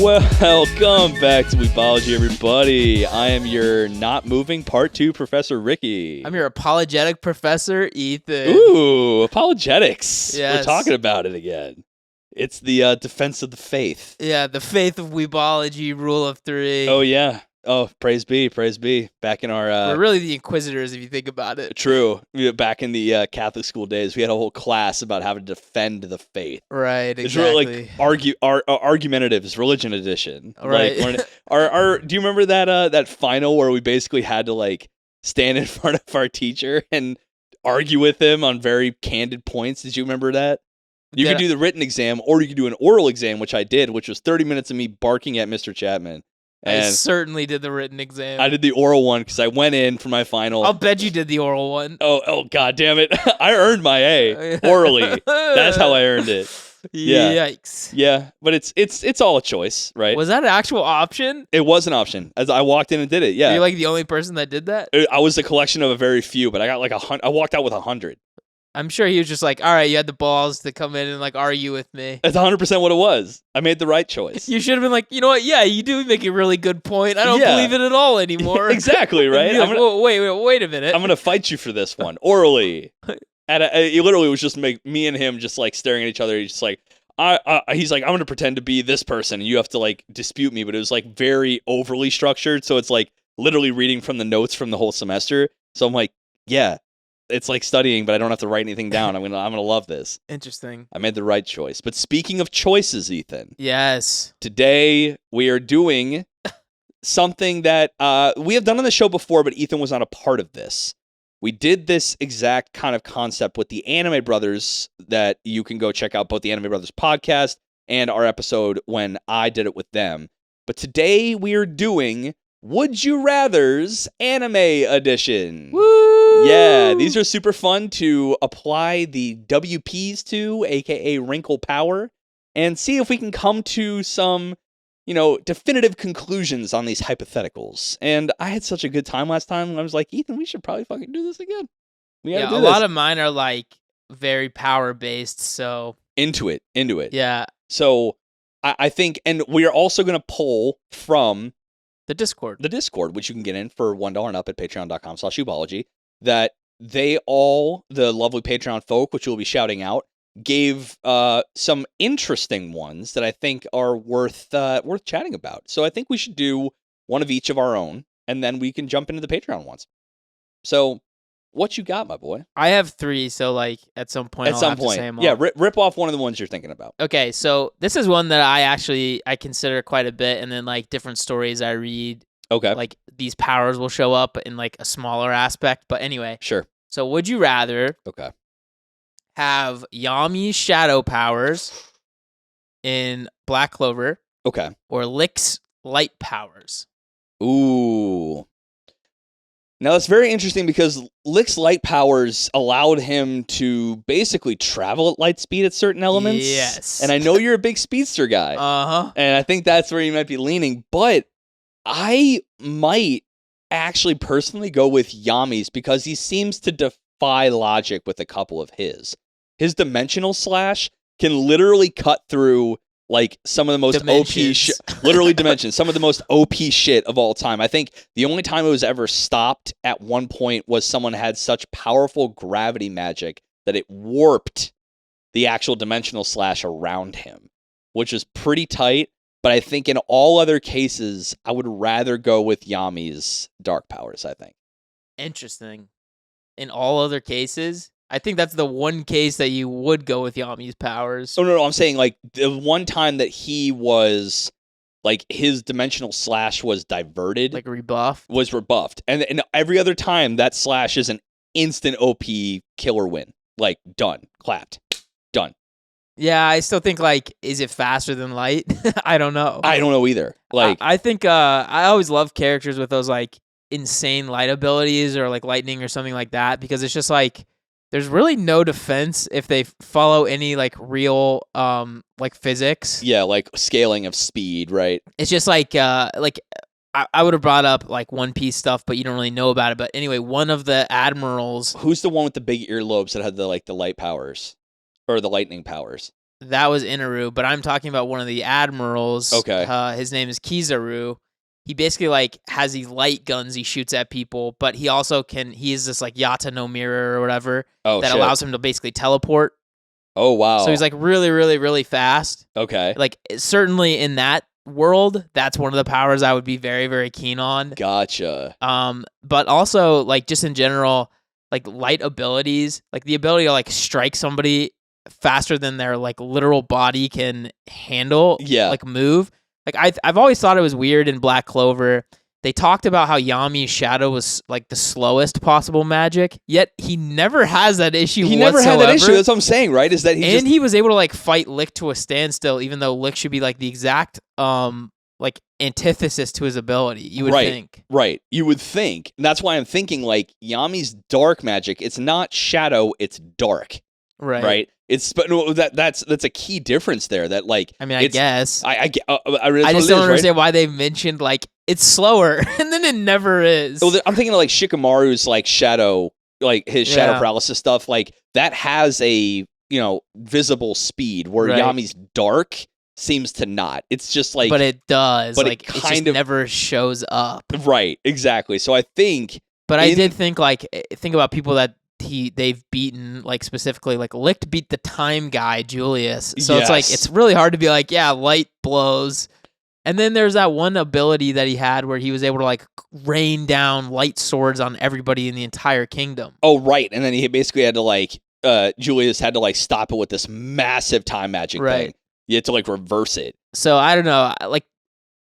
Welcome back to Weebology, everybody. I am your not moving part 2 Professor Ricky. I'm your apologetic professor, Ethan. Ooh, apologetics. Yes. We're talking about it again. It's the defense of the faith. Yeah, the faith of Weebology, rule of 3. Oh, yeah. Oh, praise be. Back in our... We're really the inquisitors, if you think about it. True. Back in the Catholic school days, we had a whole class about how to defend the faith. Right, exactly. It's really like argumentatives, religion edition. Right. Like, do you remember that final where we basically had to like stand in front of our teacher and argue with him on very candid points? Did you remember that? You could do the written exam, or you could do an oral exam, which I did, which was 30 minutes of me barking at Mr. Chapman. And I certainly did the written exam. I did the oral one because I went in for my final. I'll bet you did the oral one. Oh, God damn it. I earned my A orally. That's how I earned it. Yeah. Yikes. Yeah, but it's all a choice, right? Was that an actual option? It was an option. As I walked in and did it, yeah. You're like the only person that did that? I was a collection of a very few, but I got like 100. I walked out with 100. I'm sure he was just like, all right, you had the balls to come in and like argue with me. That's 100% what it was. I made the right choice. You should have been like, you know what? Yeah, you do make a really good point. I don't believe it at all anymore. Exactly, right? Like, wait a minute. I'm going to fight you for this one, orally. It literally was just me and him just like staring at each other. He's just like, he's like, I'm going to pretend to be this person, and you have to like dispute me. But it was like very overly structured. So it's like literally reading from the notes from the whole semester. So I'm like, yeah. It's like studying, but I don't have to write anything down. I'm gonna love this. Interesting. I made the right choice. But speaking of choices, Ethan. Yes. Today we are doing something that we have done on the show before, but Ethan was not a part of this. We did this exact kind of concept with the Anime Brothers that you can go check out, both the Anime Brothers podcast and our episode when I did it with them. But today we are doing Would You Rather's Anime Edition. Woo! Yeah, these are super fun to apply the WPs to, aka wrinkle power, and see if we can come to some, definitive conclusions on these hypotheticals. And I had such a good time last time. I was like, Ethan, we should probably fucking do this again. Yeah, a lot of mine are like very power based, so into it. Yeah. So I think, and we are also going to pull from the Discord, which you can get in for $1 and up at patreon.com/weebology. That they all, the lovely Patreon folk, which we'll be shouting out, gave some interesting ones that I think are worth chatting about. So I think we should do one of each of our own, and then we can jump into the Patreon ones. So, what you got, my boy? I have 3, so like at some point I'll have to say them all. Yeah, rip off one of the ones you're thinking about. Okay, so this is one that I consider quite a bit, and then like different stories I read. Okay. Like these powers will show up in like a smaller aspect. But anyway. Sure. So would you rather have Yami's shadow powers in Black Clover? Okay. Or Lick's light powers? Ooh. Now that's very interesting because Lick's light powers allowed him to basically travel at light speed at certain elements. Yes. And I know you're a big speedster guy. Uh-huh. And I think that's where you might be leaning, but I might actually personally go with Yami's because he seems to defy logic with a couple of his. His dimensional slash can literally cut through like some of the most literally dimensions, some of the most OP shit of all time. I think the only time it was ever stopped at one point was someone had such powerful gravity magic that it warped the actual dimensional slash around him, which is pretty tight. But I think in all other cases, I would rather go with Yami's dark powers, I think. Interesting. In all other cases? I think that's the one case that you would go with Yami's powers. Oh, no, I'm saying like the one time that he was, like his dimensional slash was diverted. Like rebuffed? Was rebuffed. And every other time, that slash is an instant OP killer win. Like, done. Clapped. Done. Yeah, I still think, like, is it faster than light? I don't know. I don't know either. Like, I think I always love characters with those, like, insane light abilities or, like, lightning or something like that because it's just, like, there's really no defense if they follow any, like, real, like, physics. Yeah, like, scaling of speed, right? It's just, like I would have brought up, like, One Piece stuff, but you don't really know about it. But anyway, one of the admirals... Who's the one with the big earlobes that had the light powers? Or the lightning powers? that was Inaru, but I'm talking about one of the admirals. Okay. His name is Kizaru. He basically like has these light guns he shoots at people, but he also he is this like Yata no mirror or whatever that allows him to basically teleport. Oh, wow. So he's like really, really, really fast. Okay. Like certainly in that world, that's one of the powers I would be very, very keen on. Gotcha. But also like just in general, like light abilities, like the ability to like strike somebody faster than their like literal body can handle, like move. Like I've always thought it was weird in Black Clover. They talked about how Yami's shadow was like the slowest possible magic, yet he never has that issue. He never had that issue. That's what I'm saying, right? Is that he was able to like fight Lick to a standstill, even though Lick should be like the exact like antithesis to his ability. You would think, right? You would think. And that's why I'm thinking like Yami's dark magic. It's not shadow. It's dark. Right. It's but no, that's a key difference there. That like I guess I just don't understand why they mentioned like it's slower and then it never is. Well, I'm thinking of like Shikamaru's like shadow, like his shadow paralysis stuff. Like that has a visible speed where Yami's dark seems to not. It's just like, but it does. But like it just never shows up. Right. Exactly. So I think. But I did think think about people that they've beaten, like specifically like Licht beat the time guy Julius, so it's like it's really hard to be like light blows, and then there's that one ability that he had where he was able to like rain down light swords on everybody in the entire kingdom. Oh right, and then he basically had to like Julius had to like stop it with this massive time magic thing. You had to like reverse it. So I don't know, like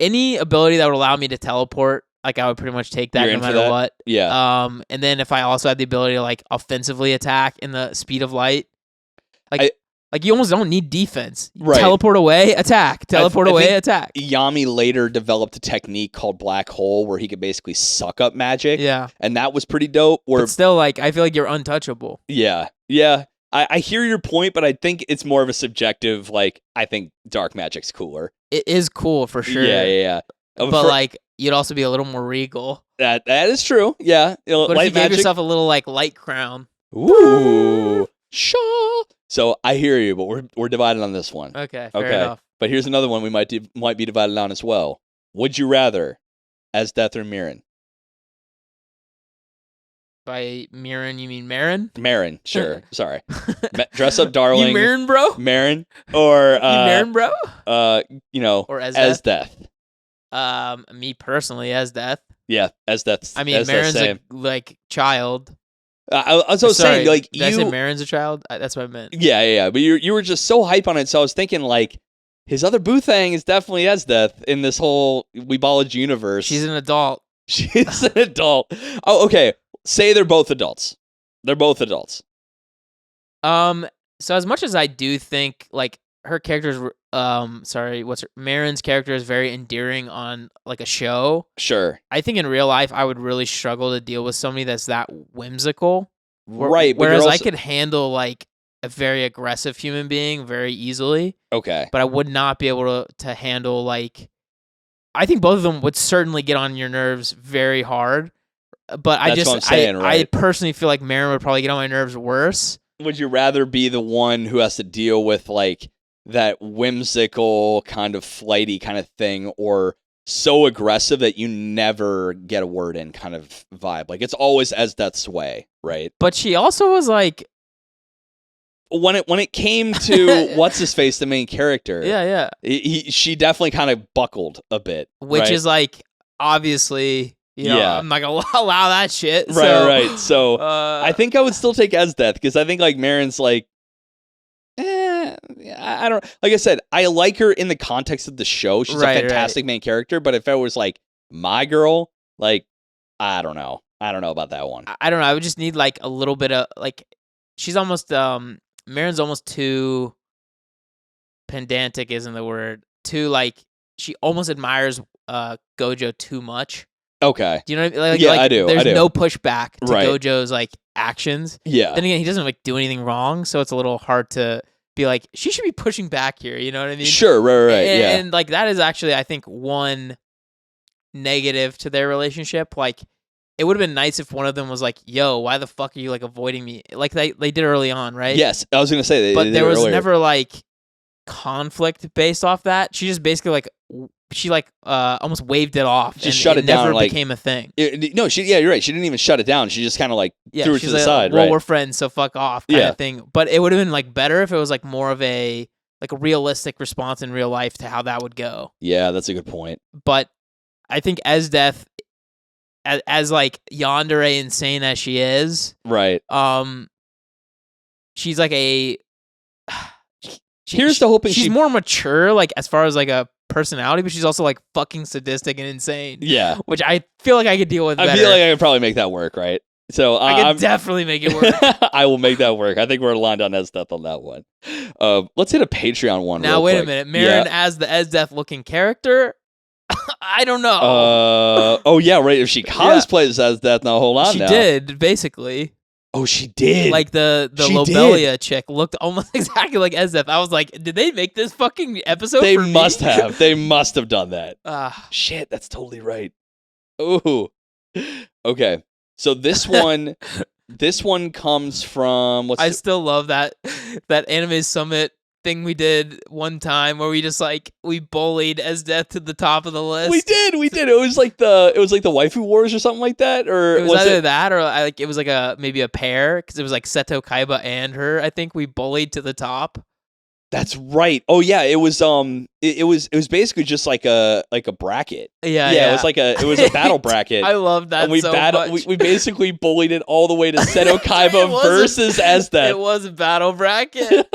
any ability that would allow me to teleport. Like I would pretty much take that no matter what. Yeah. And then if I also had the ability to like offensively attack in the speed of light, like you almost don't need defense. Right. Teleport away, attack. Teleport away, attack. Yami later developed a technique called Black Hole where he could basically suck up magic. Yeah. And that was pretty dope. But still, like I feel like you're untouchable. Yeah. Yeah. I hear your point, but I think it's more of a subjective. Like I think dark magic's cooler. It is cool for sure. Yeah. But like. You'd also be a little more regal. That is true. Yeah. But if you gave yourself a little like light crown. Ooh. Sure. So I hear you, but we're divided on this one. Okay. Fair enough. But here's another one we might be divided on as well. Would you rather as Death or Mirren? By Mirren, you mean Marin? Marin, sure. Sorry. Dress up, darling. You Marin, bro? Marin or you Marin, bro? Or as Death. Me personally, as Death. Yeah, as Death. I mean, Marin's a like child. I was saying, like did I say Marin's a child? That's what I meant. Yeah. But you were just so hype on it, so I was thinking like his other boo thing is definitely as Death in this whole Weebology universe. She's an adult. She's an adult. Oh, okay. Say they're both adults. They're both adults. So as much as I do think like her character's Marin's character is very endearing on like a show. Sure. I think in real life I would really struggle to deal with somebody that's that whimsical. Right. Whereas I could handle like a very aggressive human being very easily. Okay. But I would not be able to handle like. I think both of them would certainly get on your nerves very hard. But I personally feel like Marin would probably get on my nerves worse. Would you rather be the one who has to deal with like that whimsical kind of flighty kind of thing, or so aggressive that you never get a word in kind of vibe? Like it's always as Death's way, right? But she also was like, when it came to what's his face, the main character, she definitely kind of buckled a bit, which is like obviously. I'm not gonna allow that shit. Right. So I think I would still take as Death because I think like Marin's like, I don't. Like I said, I like her in the context of the show. She's a fantastic main character. But if it was like my girl, like I don't know about that one. I don't know. I would just need like a little bit of like. She's almost Marin's almost too pedantic, isn't the word? Too like she almost admires Gojo too much. Okay. Do you know what I mean? Like, yeah, I do. There's no pushback to Gojo's like actions. Yeah. Then again, he doesn't like do anything wrong, so it's a little hard to be like, she should be pushing back here. You know what I mean? Sure. Right. And like that is actually, I think, one negative to their relationship. Like, it would have been nice if one of them was like, "Yo, why the fuck are you like avoiding me?" Like they did early on, right? Yes, I was gonna say, but there was never like conflict based off that. She just basically like she like almost waved it off. Just shut it down. Never Like, became a thing. No, you're right. She didn't even shut it down. She just kind of like threw it to the side. Well, right. we're friends, so fuck off kind of thing. But it would have been like better if it was like more of a realistic response in real life to how that would go. Yeah, that's a good point. But I think Esdeath, as like yandere insane as she is, right? She's like a. Here's the hoping she's more mature, like as far as like a personality, but she's also like fucking sadistic and insane. Yeah, which I feel like I could deal with. I feel like I could probably make that work, right? So I could definitely make it work. I will make that work. I think we're aligned on Esdeath on that one. Let's hit a Patreon one. Now wait a minute, Marin as the Esdeath looking character. I don't know. Oh yeah, right. If she cosplays as Esdeath, now hold on. She did basically. Oh, she did. Like the Lobelia chick looked almost exactly like Esdeath. I was like, did they make this fucking episode? They for must me? have. They must have done that. Shit, that's totally right. Ooh. Okay. So this one comes from I still love that Anime Summit thing we did one time where we just like we bullied Esdeath to the top of the list. We did. It was like the waifu wars or something like that, or it was either that or like it was like maybe a pair because it was like Seto Kaiba and her. I think we bullied to the top. That's right. Oh yeah, it was it was basically just like a bracket. Yeah. It was a battle bracket. I love that. And we much. We basically bullied it all the way to Seto Kaiba versus Esdeath. It was a battle bracket.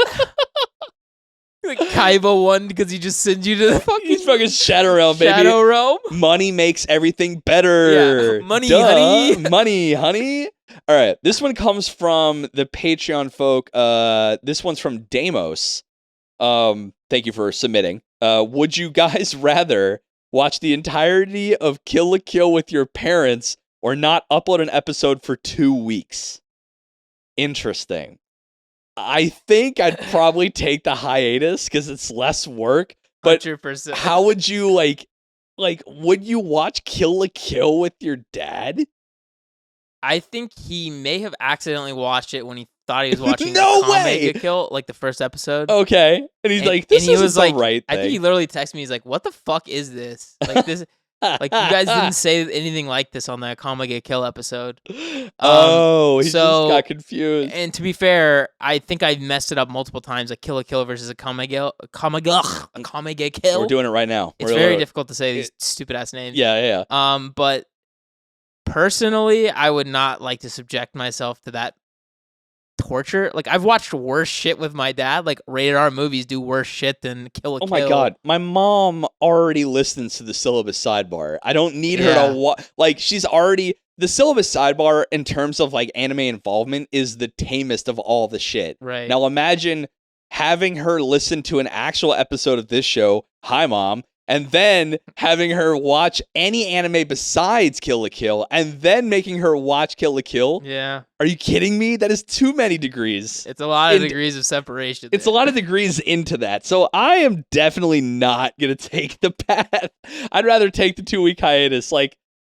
Like Kaiba won because he just sends you to the fucking Shadow Realm, baby. Shadow Realm. Money makes everything better. Yeah. Money, honey. Money, honey. All right. This one comes from the Patreon folk. This one's from Damos. Thank you for submitting. Would you guys rather watch the entirety of Kill la Kill with your parents or not upload an episode for 2 weeks? Interesting. I think I'd probably take the hiatus because it's less work. But 100%. How would you like? Would you watch Kill la Kill with your dad? I think he may have accidentally watched it when he thought he was watching No Akame way! get killed, like the first episode. Okay, and he's like, "This is the right thing." I think he literally texted me. He's like, "What the fuck is this? Like this." Like you guys didn't say anything like this on the Akame get kill episode. He just got confused. And to be fair, I think I messed it up multiple times. Like Kill la Kill versus Akame get kill. We're doing it right now. It's very difficult to say these stupid ass names. Yeah. But personally, I would not like to subject myself to that torture. Like I've watched worse shit with my dad. Like rated R movies do worse shit than Kill la Kill. Oh my god, my mom already listens to the syllabus sidebar. I don't need her to like she's already the syllabus sidebar in terms of like anime involvement is the tamest of all the shit. Right. Now imagine having her listen to an actual episode of this show. Hi mom. And then having her watch any anime besides Kill la Kill, and then making her watch Kill la Kill. Yeah. Are you kidding me? That is too many degrees. It's a lot of degrees of separation. It's a lot of degrees into that. So I am definitely not going to take the path. I'd rather take the 2-week hiatus.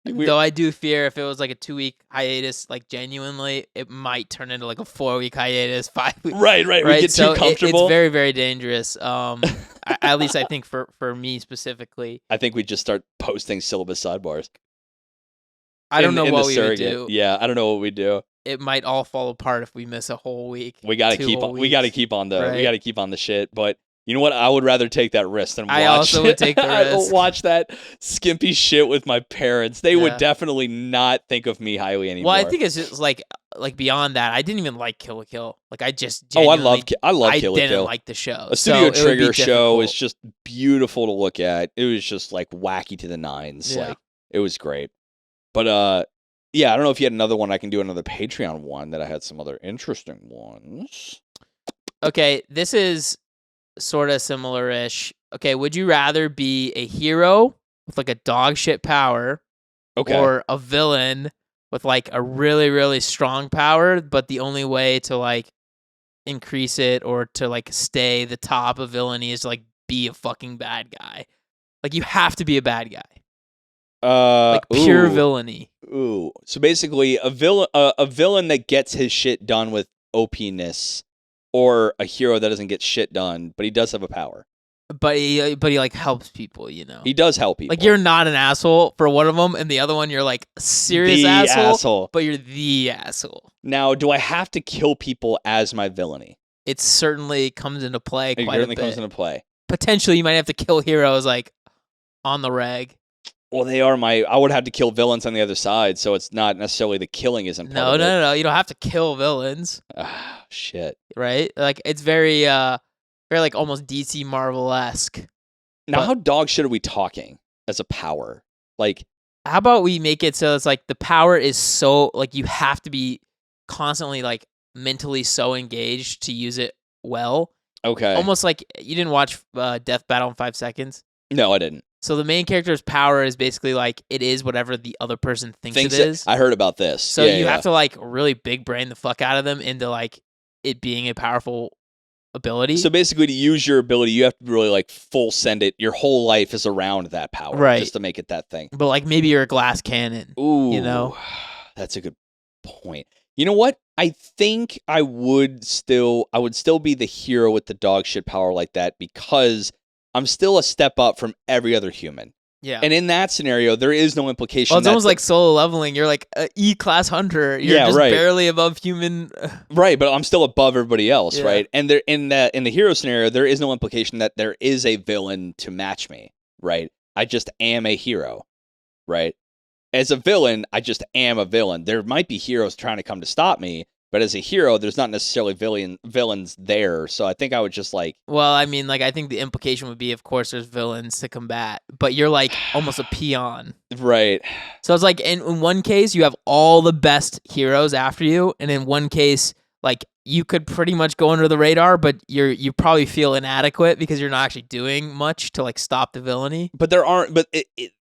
Though I do fear if it was like a 2-week hiatus, like genuinely, it might turn into like a 4-week hiatus, 5 weeks. Right. We get too comfortable. It's very, very dangerous. At least I think for me specifically. I think we just start posting syllabus sidebars. I don't know what we would do. Yeah, I don't know what we do. It might all fall apart if we miss a whole week. We got to keep on. We got to keep on we got to keep on the shit. But you know what? I would rather take that risk than watch. I also would take the risk. Watch that skimpy shit with my parents. They would definitely not think of me highly anymore. Well, I think it's just like beyond that. I didn't even like Kill la Kill. Like I just I love Kill la Kill. I didn't like the show. A Studio Trigger show is just beautiful to look at. It was just like wacky to the nines. Yeah. Like it was great. But yeah, I don't know if you had another one. I can do another Patreon one that I had some other interesting ones. Okay, this is sort of similar-ish. Okay, would you rather be a hero with like a dog shit power, or a villain with like a really, really strong power, but the only way to like increase it or to like stay the top of villainy is to like be a fucking bad guy? Like you have to be a bad guy. Like pure villainy. Ooh. So basically a villain that gets his shit done with OP-ness or a hero that doesn't get shit done, but he does have a power. But he like helps people, you know. He does help people. Like you're not an asshole for one of them, and the other one you're like serious the asshole, but you're the asshole. Now, do I have to kill people as my villainy? It certainly comes into play quite a bit. Comes into play. Potentially, you might have to kill heroes like on the reg. Well, they are I would have to kill villains on the other side, so it's not necessarily the killing isn't part of it. No. You don't have to kill villains. Ah, shit. Right? Like it's very like almost DC Marvel-esque. Now, how dog shit are we talking as a power? Like, how about we make it so it's like the power is so like you have to be constantly like mentally so engaged to use it well. Okay. Almost like you didn't watch Death Battle in 5 seconds. No, I didn't. So the main character's power is basically like it is whatever the other person thinks it is. I heard about this. So you have to like really big brain the fuck out of them into like it being a powerful ability. So basically, to use your ability, you have to really like full send it. Your whole life is around that power, right? Just to make it that thing. But like maybe you're a glass cannon. Ooh, you know, that's a good point. You know what? I think I would still be the hero with the dog shit power like that because I'm still a step up from every other human. Yeah. And in that scenario, there is no implication. Well, it's almost like solo leveling. You're like an E-class hunter. You're just barely above human. Right, but I'm still above everybody else, right? And there in the hero scenario, there is no implication that there is a villain to match me, right? I just am a hero, right? As a villain, I just am a villain. There might be heroes trying to come to stop me, but as a hero, there's not necessarily villains there. So I think I would just like... Well, I mean, like, I think the implication would be, of course, there's villains to combat, but you're like almost a peon. Right. So it's like, in one case, you have all the best heroes after you, and in one case, like, you could pretty much go under the radar, but you probably feel inadequate because you're not actually doing much to, like, stop the villainy. But there aren't... But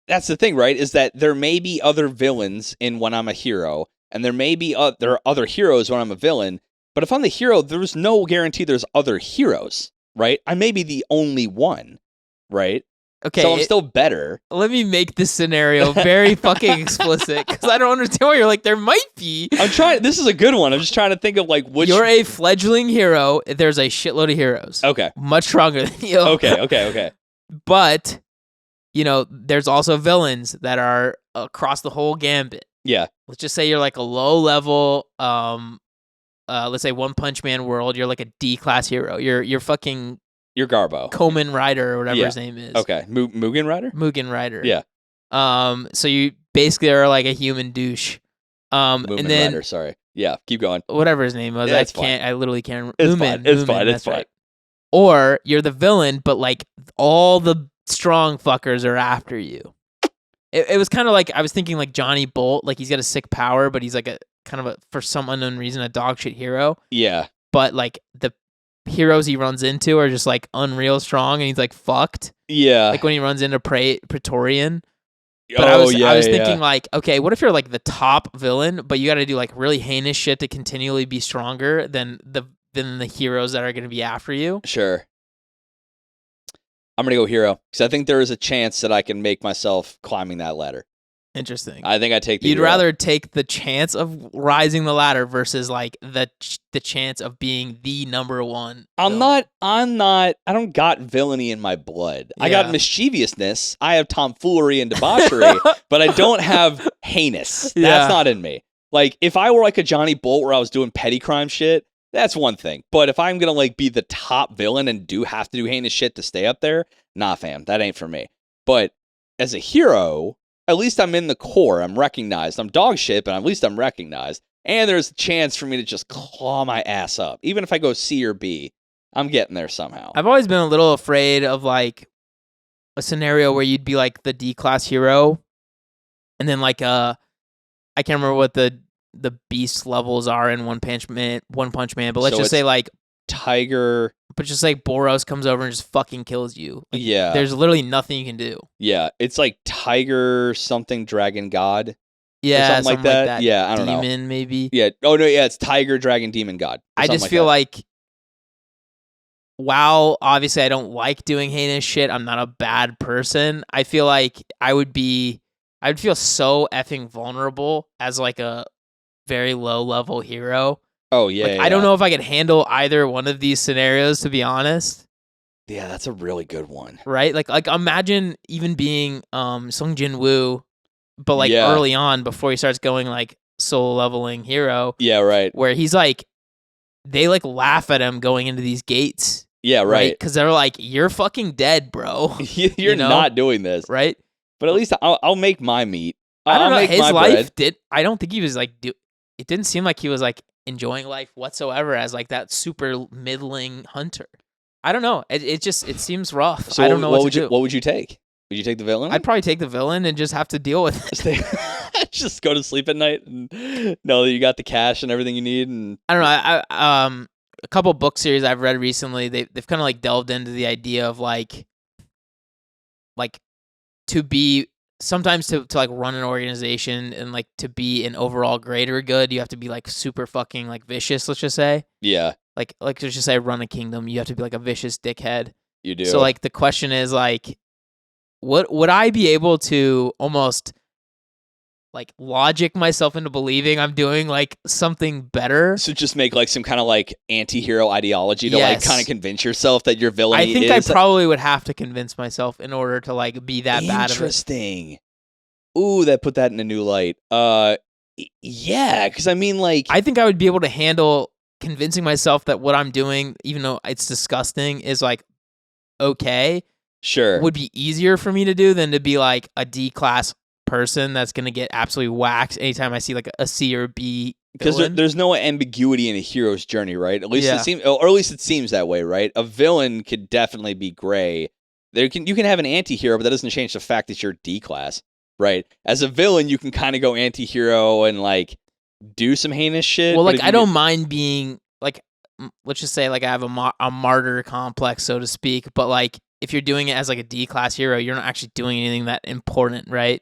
that's the thing, right? Is that there may be other villains in when I'm a hero, and there may be there are other heroes when I'm a villain, but if I'm the hero, there's no guarantee there's other heroes, right? I may be the only one, right? Okay. So I'm still better. Let me make this scenario very fucking explicit, because I don't understand why you're like, there might be. I'm trying. This is a good one. I'm just trying to think of like which... You're a fledgling hero. There's a shitload of heroes. Okay. Much stronger than you. Okay. But, you know, there's also villains that are across the whole gambit. Yeah. Let's just say you're like a low level, let's say One Punch Man world. You're like a D-class hero. You're fucking... You're Garbo. Kamen Rider or whatever his name is. Okay. Mugen Rider? Mugen Rider. Yeah. So you basically are like a human douche. Mugen and then... Rider, sorry. Yeah, keep going. Whatever his name was. Yeah, I literally can't... It's Moomin, fine. It's Moomin, fine. that's right. Or you're the villain, but like all the strong fuckers are after you. It was kind of like, I was thinking like Johnny Bolt, like he's got a sick power, but he's like a kind of for some unknown reason, a dog shit hero. Yeah. But like the heroes he runs into are just like unreal strong and he's like fucked. Yeah. Like when he runs into Praetorian. But I was thinking like, okay, what if you're like the top villain, but you got to do like really heinous shit to continually be stronger than the heroes that are going to be after you? Sure. I'm going to go hero because I think there is a chance that I can make myself climbing that ladder. Interesting. I think I take the You'd hero. rather take the chance of rising the ladder versus like the chance of being the number one. I don't got villainy in my blood. Yeah. I got mischievousness. I have tomfoolery and debauchery, but I don't have heinous. Yeah. That's not in me. Like if I were like a Johnny Bolt where I was doing petty crime shit, that's one thing. But if I'm going to like be the top villain and have to do heinous shit to stay up there, nah fam, that ain't for me. But as a hero, at least I'm in the core. I'm recognized. I'm dog shit, but at least I'm recognized. And there's a chance for me to just claw my ass up. Even if I go C or B, I'm getting there somehow. I've always been a little afraid of like a scenario where you'd be like the D-class hero and then like I can't remember what the beast levels are in One Punch Man, but let's just say like Tiger. But just like Boros comes over and just fucking kills you. Like, yeah. There's literally nothing you can do. Yeah. It's like Tiger something Dragon God. Yeah. Something like that. Yeah. I don't know. Demon maybe. Yeah. Oh no. Yeah. It's Tiger Dragon Demon God. I just feel like, while obviously I don't like doing heinous shit, I'm not a bad person. I feel like I would feel so effing vulnerable as like a very low level hero Oh, yeah, Like, yeah, I don't yeah. know if I could handle either one of these scenarios, to be honest. Yeah, that's a really good one. Right? Like imagine even being Sung Jin Woo, but like Yeah. early on before he starts going like solo leveling hero, Yeah, right. where he's like, they like laugh at him going into these gates. Yeah, right. Because they're like, you're fucking dead, bro. You're you know? not doing this. Right? But at least I'll make my meat. I don't I'll know. make His my life bread. I don't think he was like, it didn't seem like he was like enjoying life whatsoever as like that super middling hunter. I don't know. It seems rough. So I don't know what to do. What would you take? Would you take the villain? I'd probably take the villain and just have to deal with it. Just go to sleep at night and know that you got the cash and everything you need. And I don't know. I a couple book series I've read recently, they've kind of like delved into the idea of like to be sometimes to like run an organization and like to be an overall greater good, you have to be like super fucking like vicious, let's just say. Yeah. Like let's just say run a kingdom, you have to be like a vicious dickhead. You do. So like the question is like, what would I be able to almost like logic myself into believing I'm doing like something better? So just make like some kind of like anti-hero ideology to like Yes. kind of convince yourself that your villainy I think is. I probably would have to convince myself in order to like be that bad of it. Interesting. Ooh, that put that in a new light. Yeah, because I mean, like, I think I would be able to handle convincing myself that what I'm doing, even though it's disgusting, is like okay. sure. Would be easier for me to do than to be like a D class person that's gonna get absolutely waxed anytime I see like a C or B. Because there's no ambiguity in a hero's journey, right? At least Yeah. it seems, or at least it seems that way, right? A villain could definitely be gray. You can have an anti-hero, but that doesn't change the fact that you're D class, right? As a villain, you can kind of go anti-hero and like do some heinous shit. Well, but like if I you don't mind being like, let's just say like I have a martyr complex, so to speak. But like if you're doing it as like a D class hero, you're not actually doing anything that important, right?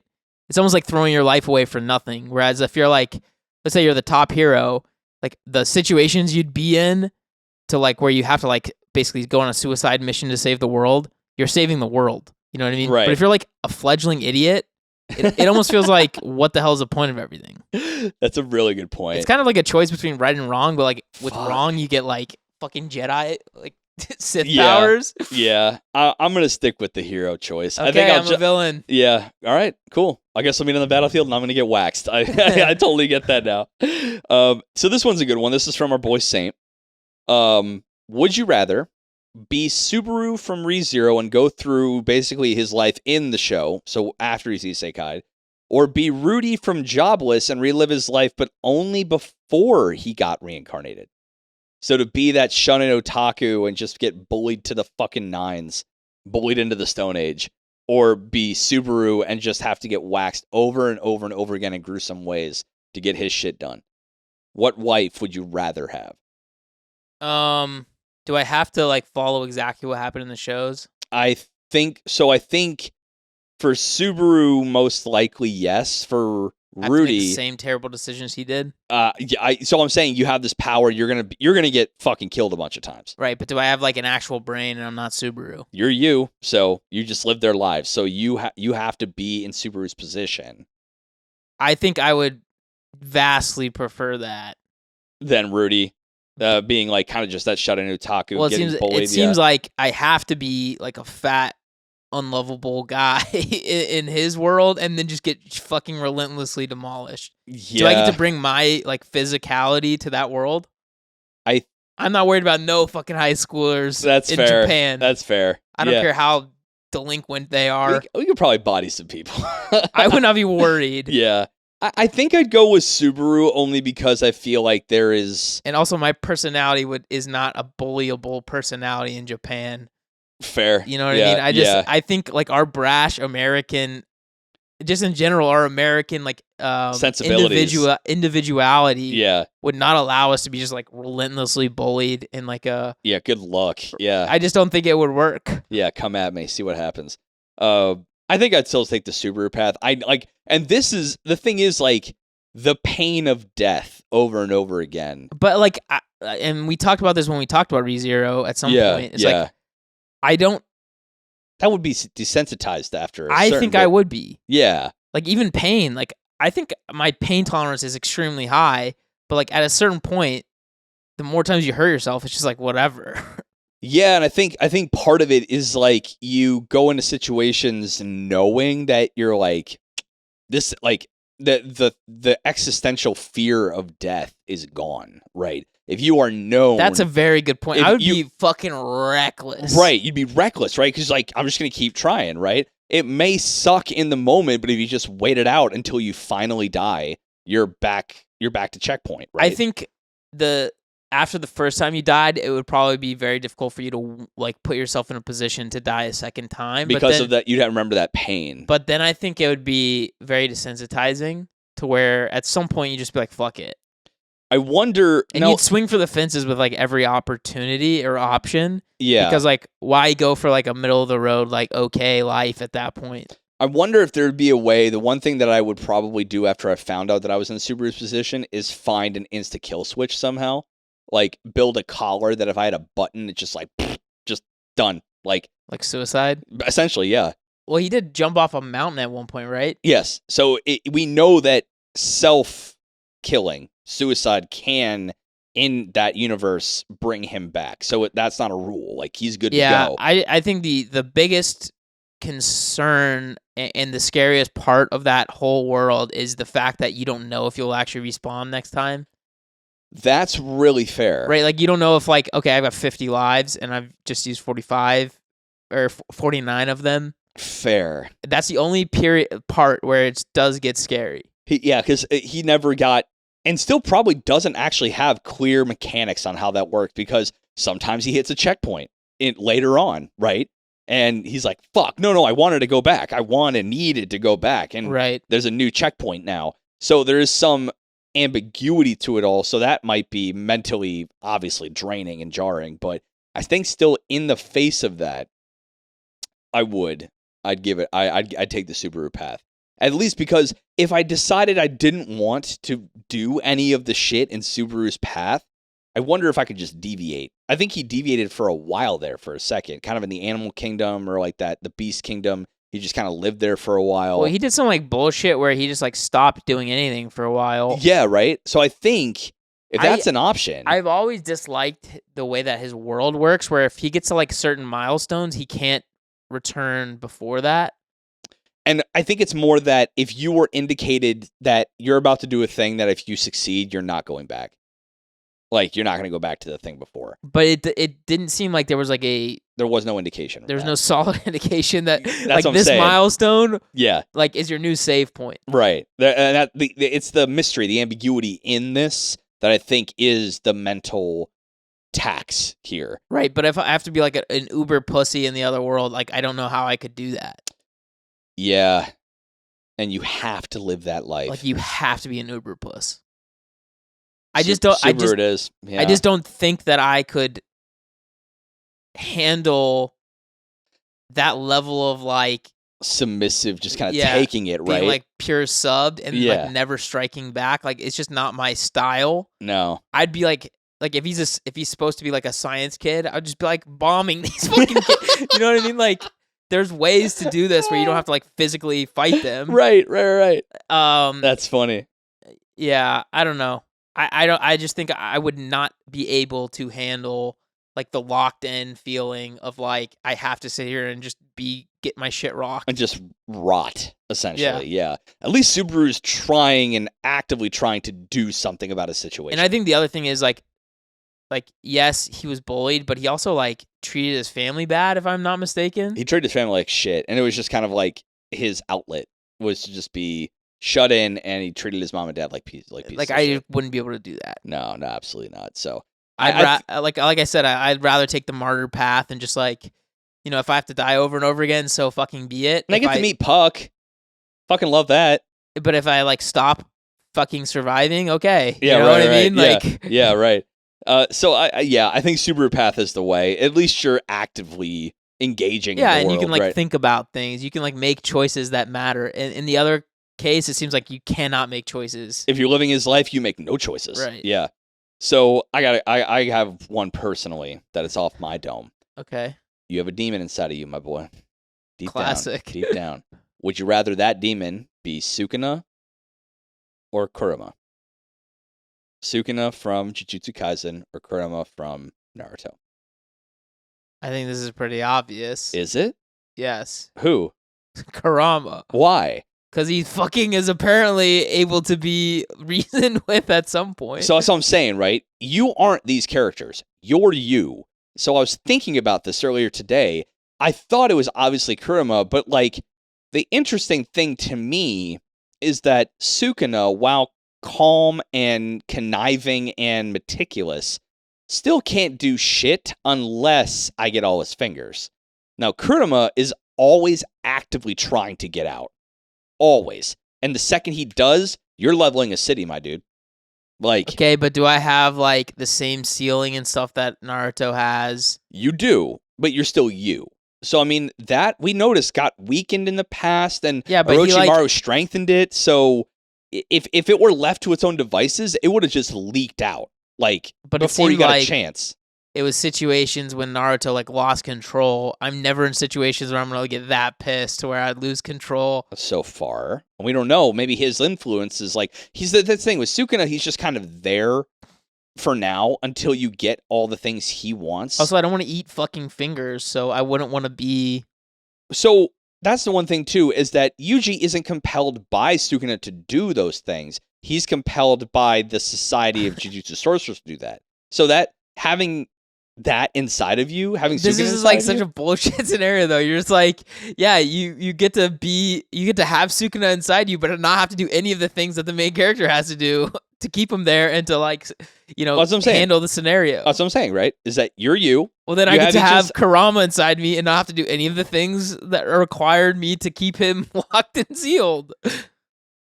It's almost like throwing your life away for nothing. Whereas if you're like, let's say you're the top hero, like the situations you'd be in to like where you have to like basically go on a suicide mission to save the world, you're saving the world. You know what I mean? Right. But if you're like a fledgling idiot, it almost feels like what the hell is the point of everything? That's a really good point. It's kind of like a choice between right and wrong, but like with Fuck. wrong, you get like fucking Jedi, like Sith Yeah. powers. Yeah, I'm gonna stick with the hero choice. Okay, I think I'm a villain. Yeah. All right. Cool. I guess I'll meet on the battlefield and I'm gonna get waxed. I totally get that now. So this one's a good one. This is from our boy Saint. Would you rather be Subaru from ReZero and go through basically his life in the show, so after he's isekai'd, or be Rudy from Jobless and relive his life, but only before he got reincarnated? So to be that shonen otaku and just get bullied to the fucking nines, bullied into the Stone Age, or be Subaru and just have to get waxed over and over and over again in gruesome ways to get his shit done. What wife would you rather have? Do I have to like follow exactly what happened in the shows? I think so. I think for Subaru, most likely yes. For Have to make Rudy, the same terrible decisions he did. yeah. So I'm saying you have this power. You're gonna get fucking killed a bunch of times. Right, but do I have like an actual brain and I'm not Subaru? You're you, so you just live their lives. So you have to be in Subaru's position. I think I would vastly prefer that. Than Rudy, being like kind of just that shut-in otaku. Well, it getting seems bullied. it seems like I have to be like a fat, unlovable guy in his world, and then just get fucking relentlessly demolished. Yeah. Do I get to bring my like physicality to that world? I'm not worried about no fucking high schoolers That's in fair. Japan. That's fair. I don't Yeah. care how delinquent they are. We could probably body some people. I would not be worried. Yeah. I think I'd go with Subaru only because I feel like there is And also, my personality is not a bullyable personality in Japan. fair. You know what Yeah, I mean? yeah. I think like our brash American, just in general, our American like Sensibilities. individuality Yeah. would not allow us to be just like relentlessly bullied in like a. Yeah. Good luck. Yeah. I just don't think it would work. Yeah. Come at me. See what happens. I think I'd still take the Subaru path. And this is the thing is like the pain of death over and over again. But like, and we talked about this when we talked about ReZero at some point. It's like I don't. That would be desensitized after. I think I would be. Yeah. Like even pain. Like I think my pain tolerance is extremely high. But like at a certain point, the more times you hurt yourself, it's just like whatever. Yeah, and I think part of it is like you go into situations knowing that you're like this, like the existential fear of death is gone, right? If you are known, That's a very good point. If I would you- be fucking reckless. right, you'd be reckless, right? Because like I'm just gonna keep trying, right? It may suck in the moment, but if you just wait it out until you finally die, you're back to checkpoint, right? I think after the first time you died, it would probably be very difficult for you to like put yourself in a position to die a second time because of that, you'd have to remember that pain. But then I think it would be very desensitizing to where at some point you just be like, fuck it. I wonder, and you'd swing for the fences with like every opportunity or option. Yeah, because like why go for like a middle of the road like okay life at that point? I wonder if there'd be a way. The one thing that I would probably do after I found out that I was in Subaru's position is find an insta kill switch somehow. Like build a collar that if I had a button, it's just like just done. Like suicide. Essentially, yeah. Well, he did jump off a mountain at one point, right? Yes. So we know that self-killing, suicide can, in that universe, bring him back. So that's not a rule. Like he's good to go. Yeah, I think the biggest concern and the scariest part of that whole world is the fact that you don't know if you'll actually respawn next time. That's really fair. Right? Like you don't know if like, okay, I've got 50 lives and I've just used 45 or 49 of them. Fair. That's the only part where it does get scary. Because he never got, and still probably doesn't actually have clear mechanics on how that works, because sometimes he hits a checkpoint later on, right? And he's like, fuck, no, I wanted to go back. I needed to go back. And right. There's a new checkpoint now. So there is some ambiguity to it all. So that might be mentally, obviously, draining and jarring. But I think still in the face of that, I'd give it, I'd take the Subaru path. At least because if I decided I didn't want to do any of the shit in Subaru's path, I wonder if I could just deviate. I think he deviated for a while there for a second, kind of in the animal kingdom or like that, the beast kingdom. He just kind of lived there for a while. Well, he did some like bullshit where he just like stopped doing anything for a while. Yeah, right? So I think if that's an option. I've always disliked the way that his world works, where if he gets to like certain milestones, he can't return before that. And I think it's more that if you were indicated that you're about to do a thing that if you succeed, you're not going back. Like, you're not going to go back to the thing before. But it didn't seem like there was like there was no indication. There's no solid indication that That's like what I'm this saying. milestone, yeah, like is your new save point. Right. It's the mystery, the ambiguity in this that I think is the mental tax here. Right. But if I have to be like an uber pussy in the other world, like I don't know how I could do that. Yeah. And you have to live that life. Like you have to be an uber puss. I just don't. I just don't think that I could handle that level of like submissive, just kind of taking it, right? Being like pure subbed and like never striking back. Like it's just not my style. No, I'd be like if he's supposed to be like a science kid, I'd just be like bombing these fucking kids. You know what I mean? Like there's ways to do this where you don't have to like physically fight them. Right. That's funny. Yeah, I don't know. I just think I would not be able to handle like the locked in feeling of like I have to sit here and just get my shit rocked and just rot essentially. Yeah. At least Subaru's trying and actively trying to do something about a situation. And I think the other thing is like yes, he was bullied, but he also like treated his family bad, if I'm not mistaken. He treated his family like shit, and it was just kind of like his outlet was to just be shut in, and he treated his mom and dad like pieces of shit. Wouldn't be able to do that. No, absolutely not. So like I said, I'd rather take the martyr path and just like, you know, if I have to die over and over again, so fucking be it. And I get to meet Puck. Fucking love that. But if I like stop fucking surviving, okay. Yeah, you know what I mean? Like, yeah, right. So I think Subaru path is the way. At least you're actively engaging. Yeah, in the and world, you can like right? think about things. You can like make choices that matter. And in the other case, it seems like you cannot make choices. If you're living his life, you make no choices. Right. Yeah. So I have one personally that is off my dome. Okay. You have a demon inside of you, my boy. Classic. Deep down. Would you rather that demon be Sukuna or Kurama? Sukuna from Jujutsu Kaisen or Kurama from Naruto? I think this is pretty obvious. Is it? Yes. Who? Kurama. Why? Because he fucking is apparently able to be reasoned with at some point. So that's what I'm saying, right? You aren't these characters. You're you. So I was thinking about this earlier today. I thought it was obviously Kurama, but like the interesting thing to me is that Sukuna, while calm and conniving and meticulous, still can't do shit unless I get all his fingers. Now, Kurama is always actively trying to get out. Always. And the second he does, you're leveling a city, my dude. Like, okay, but do I have like the same ceiling and stuff that Naruto has? you do, but you're still you. So, I mean, that we noticed got weakened in the past, and Yeah, but he, Orochimaru strengthened it. So, if it were left to its own devices, it would have just leaked out, like, But it before you seemed got like a chance. It was situations when Naruto like lost control. I'm never in situations where I'm gonna get that pissed to where I'd lose control. So far, and we don't know. Maybe his influence is like he's the thing with Sukuna. He's just kind of there for now until you get all the things he wants. Also, I don't want to eat fucking fingers, so I wouldn't want to be. So that's the one thing too, is that Yuji isn't compelled by Sukuna to do those things. He's compelled by the Society of Jujutsu Sorcerers to do that. So that having that inside of you, having This Sukuna is inside like of such you, a bullshit scenario, though. You're just like, yeah, you get to have Sukuna inside you, but not have to do any of the things that the main character has to do to keep him there and to like, That's what I'm saying. handle the scenario. That's what I'm saying, right? Is that you're you. Well, then You I get to have just- Kurama inside me and not have to do any of the things that required me to keep him locked and sealed.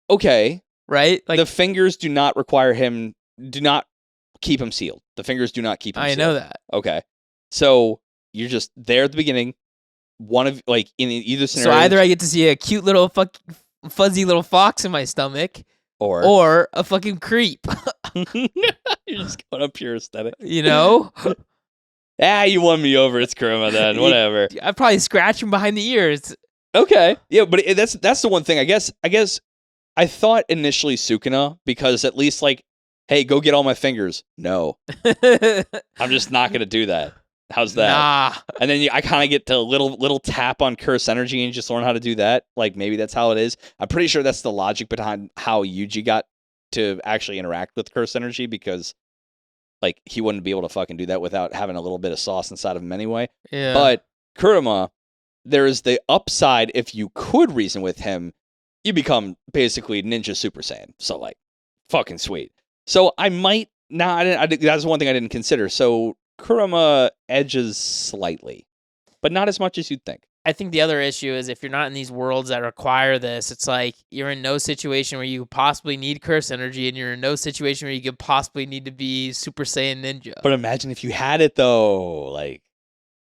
Okay. Right? Like, The fingers do not keep him sealed. The fingers do not keep him I sealed. know that. Okay. So you're just there at the beginning. One of, like, in either So scenario. either I get to see a cute little fuzzy little fox in my stomach, or a fucking creep. You're just going up pure aesthetic. You know? You won me over. It's Kurama then. Whatever. I'd probably scratch him behind the ears. Okay. Yeah, but that's the one thing. I guess I thought initially Sukuna, because at least like, hey, go get all my fingers. No. I'm just not going to do that. How's that? Nah. And then I kind of get to little tap on curse energy and just learn how to do that. Like, maybe that's how it is. I'm pretty sure that's the logic behind how Yuji got to actually interact with curse energy, because like he wouldn't be able to fucking do that without having a little bit of sauce inside of him anyway. Yeah. But Kurama, there is the upside. If you could reason with him, you become basically Ninja Super Saiyan. So like, fucking sweet. So I might not. That's one thing I didn't consider. So Kurama edges slightly, but not as much as you'd think. I think the other issue is if you're not in these worlds that require this, it's like you're in no situation where you could possibly need curse energy, and you're in no situation where you could possibly need to be Super Saiyan Ninja. But imagine if you had it though. Like,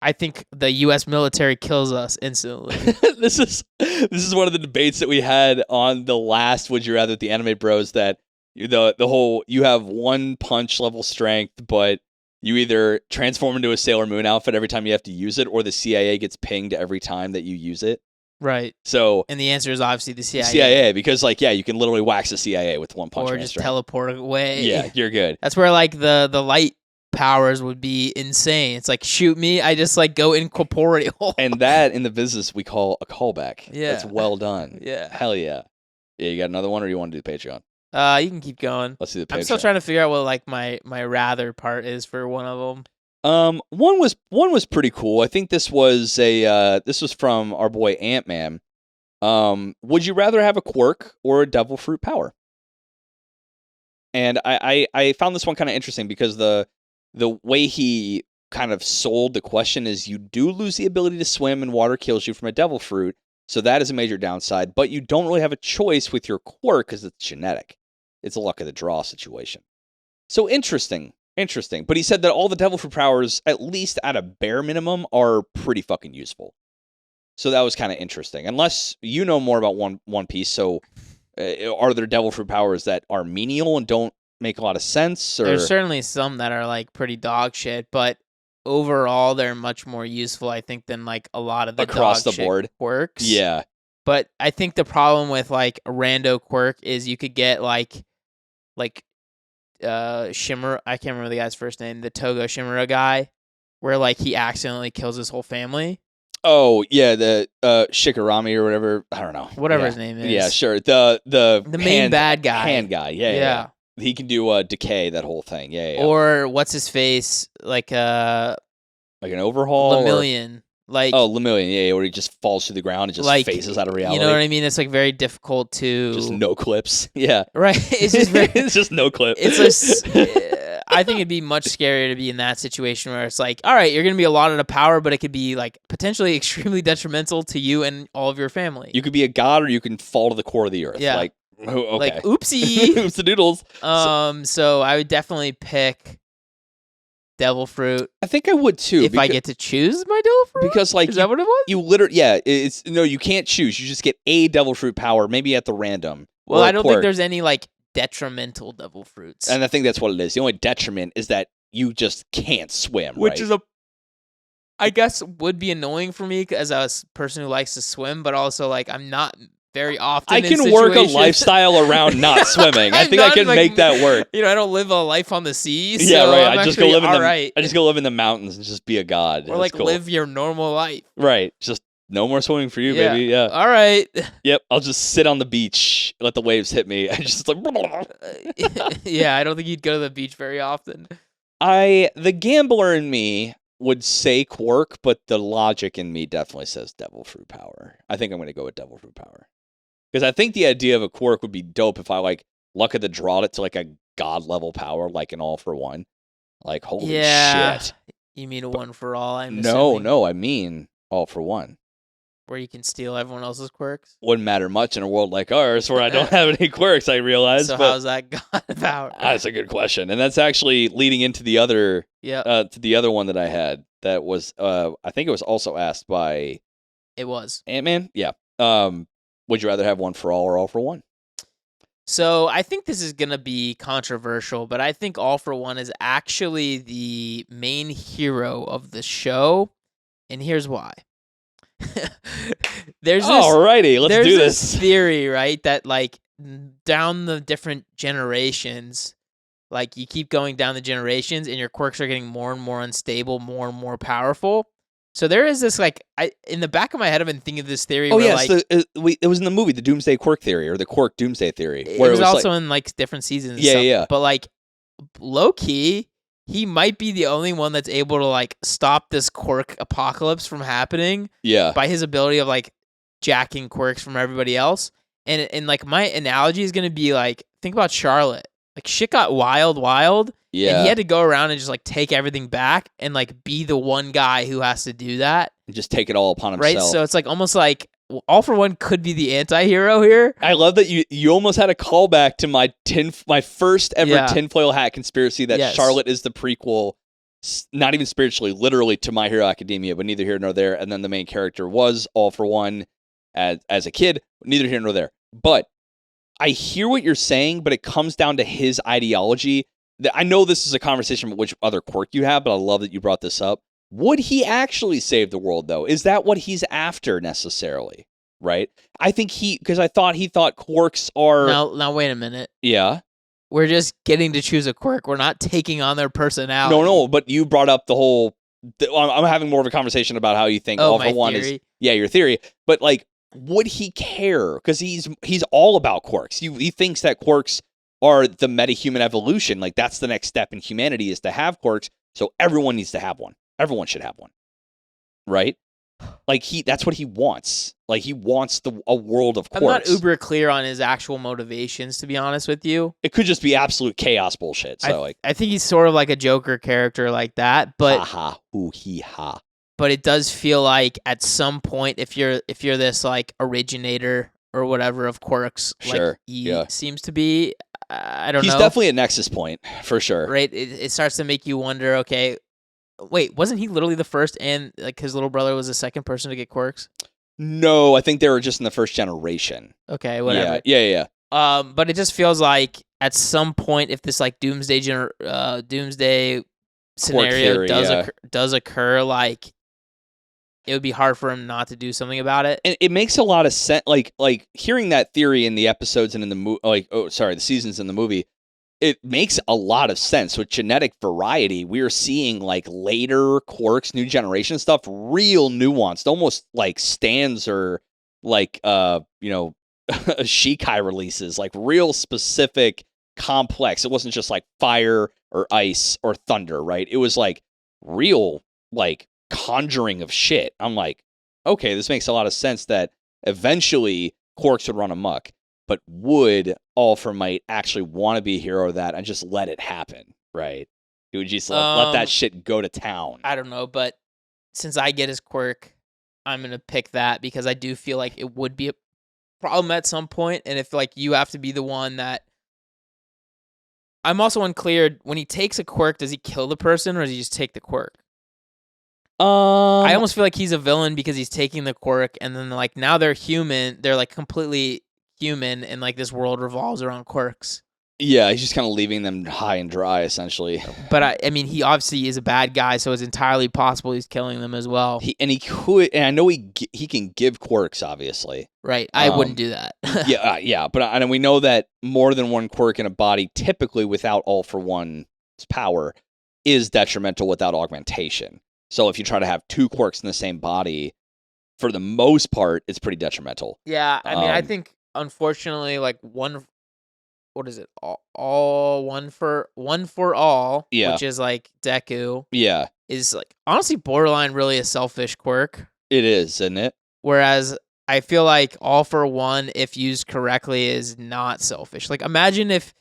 I think the U.S. military kills us instantly. this is one of the debates that we had on the last Would You Rather with the Anime Bros, that the whole you have one punch level strength, but you either transform into a Sailor Moon outfit every time you have to use it, or the CIA gets pinged every time that you use it. Right. So, and the answer is obviously the CIA. CIA, because like, yeah, you can literally wax the CIA with one punch. Or just teleport away. Yeah, you're good. That's where like the light powers would be insane. It's like, shoot me, I just like go incorporeal. And that in the business we call a callback. Yeah. That's well done. Yeah. Hell yeah. Yeah, you got another one, or you want to do the Patreon? You can keep going. Let's do the Patreon. I'm still trying to figure out what like my rather part is for one of them. One was pretty cool. I think this was from our boy Ant-Man. Would you rather have a quirk or a devil fruit power? And I found this one kind of interesting, because the way he kind of sold the question is, you do lose the ability to swim, and water kills you from a devil fruit, so that is a major downside, but you don't really have a choice with your quirk because it's genetic. It's a luck of the draw situation. So interesting. But he said that all the devil fruit powers, at least at a bare minimum, are pretty fucking useful. So that was kind of interesting. Unless you know more about One Piece, so are there devil fruit powers that are menial and don't make a lot of sense? Or There's certainly some that are like pretty dog shit, but overall they're much more useful, I think, than like a lot of the across dog the shit board quirks. Yeah. But I think the problem with like a rando quirk is you could get like Shimmer. I can't remember the guy's first name. The Togo Shimura guy, where like he accidentally kills his whole family. Oh yeah, the Shikarami or whatever. I don't know. Whatever his name is. Yeah, sure. The main bad guy. Hand guy. Yeah. He can do decay, that whole thing. Yeah. Or what's his face? Like an overhaul. Lemillion. Lemillion. Yeah, where he just falls to the ground and just phases out of reality. You know what I mean? It's like very difficult to just no clips. Yeah. Right. It's just it's just no clip. It's just. I think it'd be much scarier to be in that situation where it's like, all right, you're going to be allotted a power, but it could be like potentially extremely detrimental to you and all of your family. You could be a god, or you can fall to the core of the earth. Yeah. Like, okay. Like, oopsie. Oops the doodles. So I would definitely pick devil fruit. I think I would too. If I get to choose my devil fruit? Because like, is that what it was? You literally, it's, no, you can't choose. You just get a devil fruit power, maybe at the random. Well, I don't think there's any like detrimental devil fruits. And I think that's what it is. The only detriment is that you just can't swim, which is I guess would be annoying for me as a person who likes to swim, but also like I'm not very often. I can work a lifestyle around not swimming. I think I can make that work. You know, I don't live a life on the sea. So yeah, right. I just go live in the mountains and just be a god. Or like cool. Live your normal life. Right. Just no more swimming for you, baby. Yeah. All right. Yep. I'll just sit on the beach, let the waves hit me, and just like. Yeah, I don't think you'd go to the beach very often. The gambler in me would say quirk, but the logic in me definitely says devil fruit power. I think I'm going to go with devil fruit power. Because I think the idea of a quirk would be dope if I like luck of the draw it to like a god level power, like an all for one. Like, holy shit. You mean a one for all? No, I mean all for one. Where you can steal everyone else's quirks? Wouldn't matter much in a world like ours where I don't have any quirks, I realize. So how's that god power? That's a good question. And that's actually leading into the other to the other one that I had that was I think it was also asked by It was. Ant-Man? Yeah. Would you rather have one for all or all for one? So I think this is going to be controversial, but I think all for one is actually the main hero of the show. And here's why. Alrighty, let's do this. Theory, right? That like down the different generations, like you keep going down the generations and your quirks are getting more and more unstable, more and more powerful. So there is this like in the back of my head I've been thinking of this theory. Oh where, yes, it was in the movie, the Doomsday Quirk Theory or the Quirk Doomsday Theory. Where it was also in like different seasons. And stuff. Yeah. But like low key, he might be the only one that's able to like stop this quirk apocalypse from happening. Yeah. By his ability of like jacking quirks from everybody else. And like my analogy is gonna be like think about Charlotte. Like shit got wild. Yeah. And he had to go around and just like take everything back and like be the one guy who has to do that. And just take it all upon himself. Right? So it's like almost like all for one could be the anti-hero here. I love that you almost had a callback to my first ever tinfoil hat conspiracy that Charlotte is the prequel, not even spiritually, literally to My Hero Academia, but neither here nor there. And then the main character was all for one as a kid, neither here nor there. But I hear what you're saying, but it comes down to his ideology. I know this is a conversation about which other quirk you have, but I love that you brought this up. Would he actually save the world, though? Is that what he's after necessarily? Right? I think because I thought he thought quirks are... Now, wait a minute. Yeah? We're just getting to choose a quirk. We're not taking on their personality. No, but you brought up the whole... I'm having more of a conversation about how you think all for one theory? Is... Yeah, your theory. But, like, would he care? Because he's all about quirks. He thinks that quirks are the metahuman evolution. Like, that's the next step in humanity is to have quirks, so everyone needs to have one. Everyone should have one. Right? Like, that's what he wants. Like, he wants a world of quirks. I'm not uber clear on his actual motivations, to be honest with you. It could just be absolute chaos bullshit. So, I think he's sort of like a Joker character like that, but... Ha-ha, hoo-hee-ha. But it does feel like at some point, if you're this, like, originator or whatever of quirks, sure. like he seems to be, I don't know. He's definitely a nexus point, for sure. Right? It starts to make you wonder, okay... Wait, wasn't he literally the first and like his little brother was the second person to get quirks? No, I think they were just in the first generation. Okay, whatever. Yeah. But it just feels like at some point if this like doomsday scenario theory, does occur, like it would be hard for him not to do something about it. And it makes a lot of sense like hearing that theory in the episodes and in the the seasons in the movie. it makes a lot of sense with genetic variety. We're seeing like later quirks, new generation stuff, real nuanced, almost like stands or like Shikai releases, like real specific, complex. It wasn't just like fire or ice or thunder, right? It was like real like conjuring of shit. I'm like, okay, this makes a lot of sense that eventually quirks would run amok. But would All for Might actually want to be a hero of that and just let it happen, right? He would just let that shit go to town. I don't know, but since I get his quirk, I'm going to pick that because I do feel like it would be a problem at some point, and if like you have to be the one that... I'm also unclear, when he takes a quirk, does he kill the person or does he just take the quirk? I almost feel like he's a villain because he's taking the quirk, and then like now they're human, they're like completely human, and like this world revolves around quirks. Yeah, he's just kind of leaving them high and dry, essentially. But I mean, he obviously is a bad guy, so it's entirely possible he's killing them as well. He could, and I know he can give quirks, obviously. Right, I wouldn't do that. yeah, but and we know that more than one quirk in a body, typically without All for One's power, is detrimental without augmentation. So if you try to have two quirks in the same body, for the most part, it's pretty detrimental. Yeah, I mean, I think unfortunately, like what is it? All one for all, yeah, which is like Deku. Yeah, is like honestly borderline really a selfish quirk. It is, isn't it? Whereas I feel like All for One, if used correctly, is not selfish. Like imagine if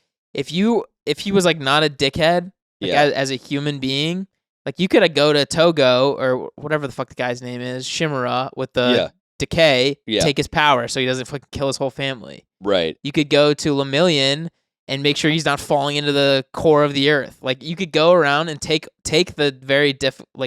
he was like not a dickhead, like as a human being, like you could go to Togo or whatever the fuck the guy's name is, Shimura, with the decay, take his power so he doesn't fucking kill his whole family. Right. You could go to Lemillion and make sure he's not falling into the core of the earth. Like you could go around and take the very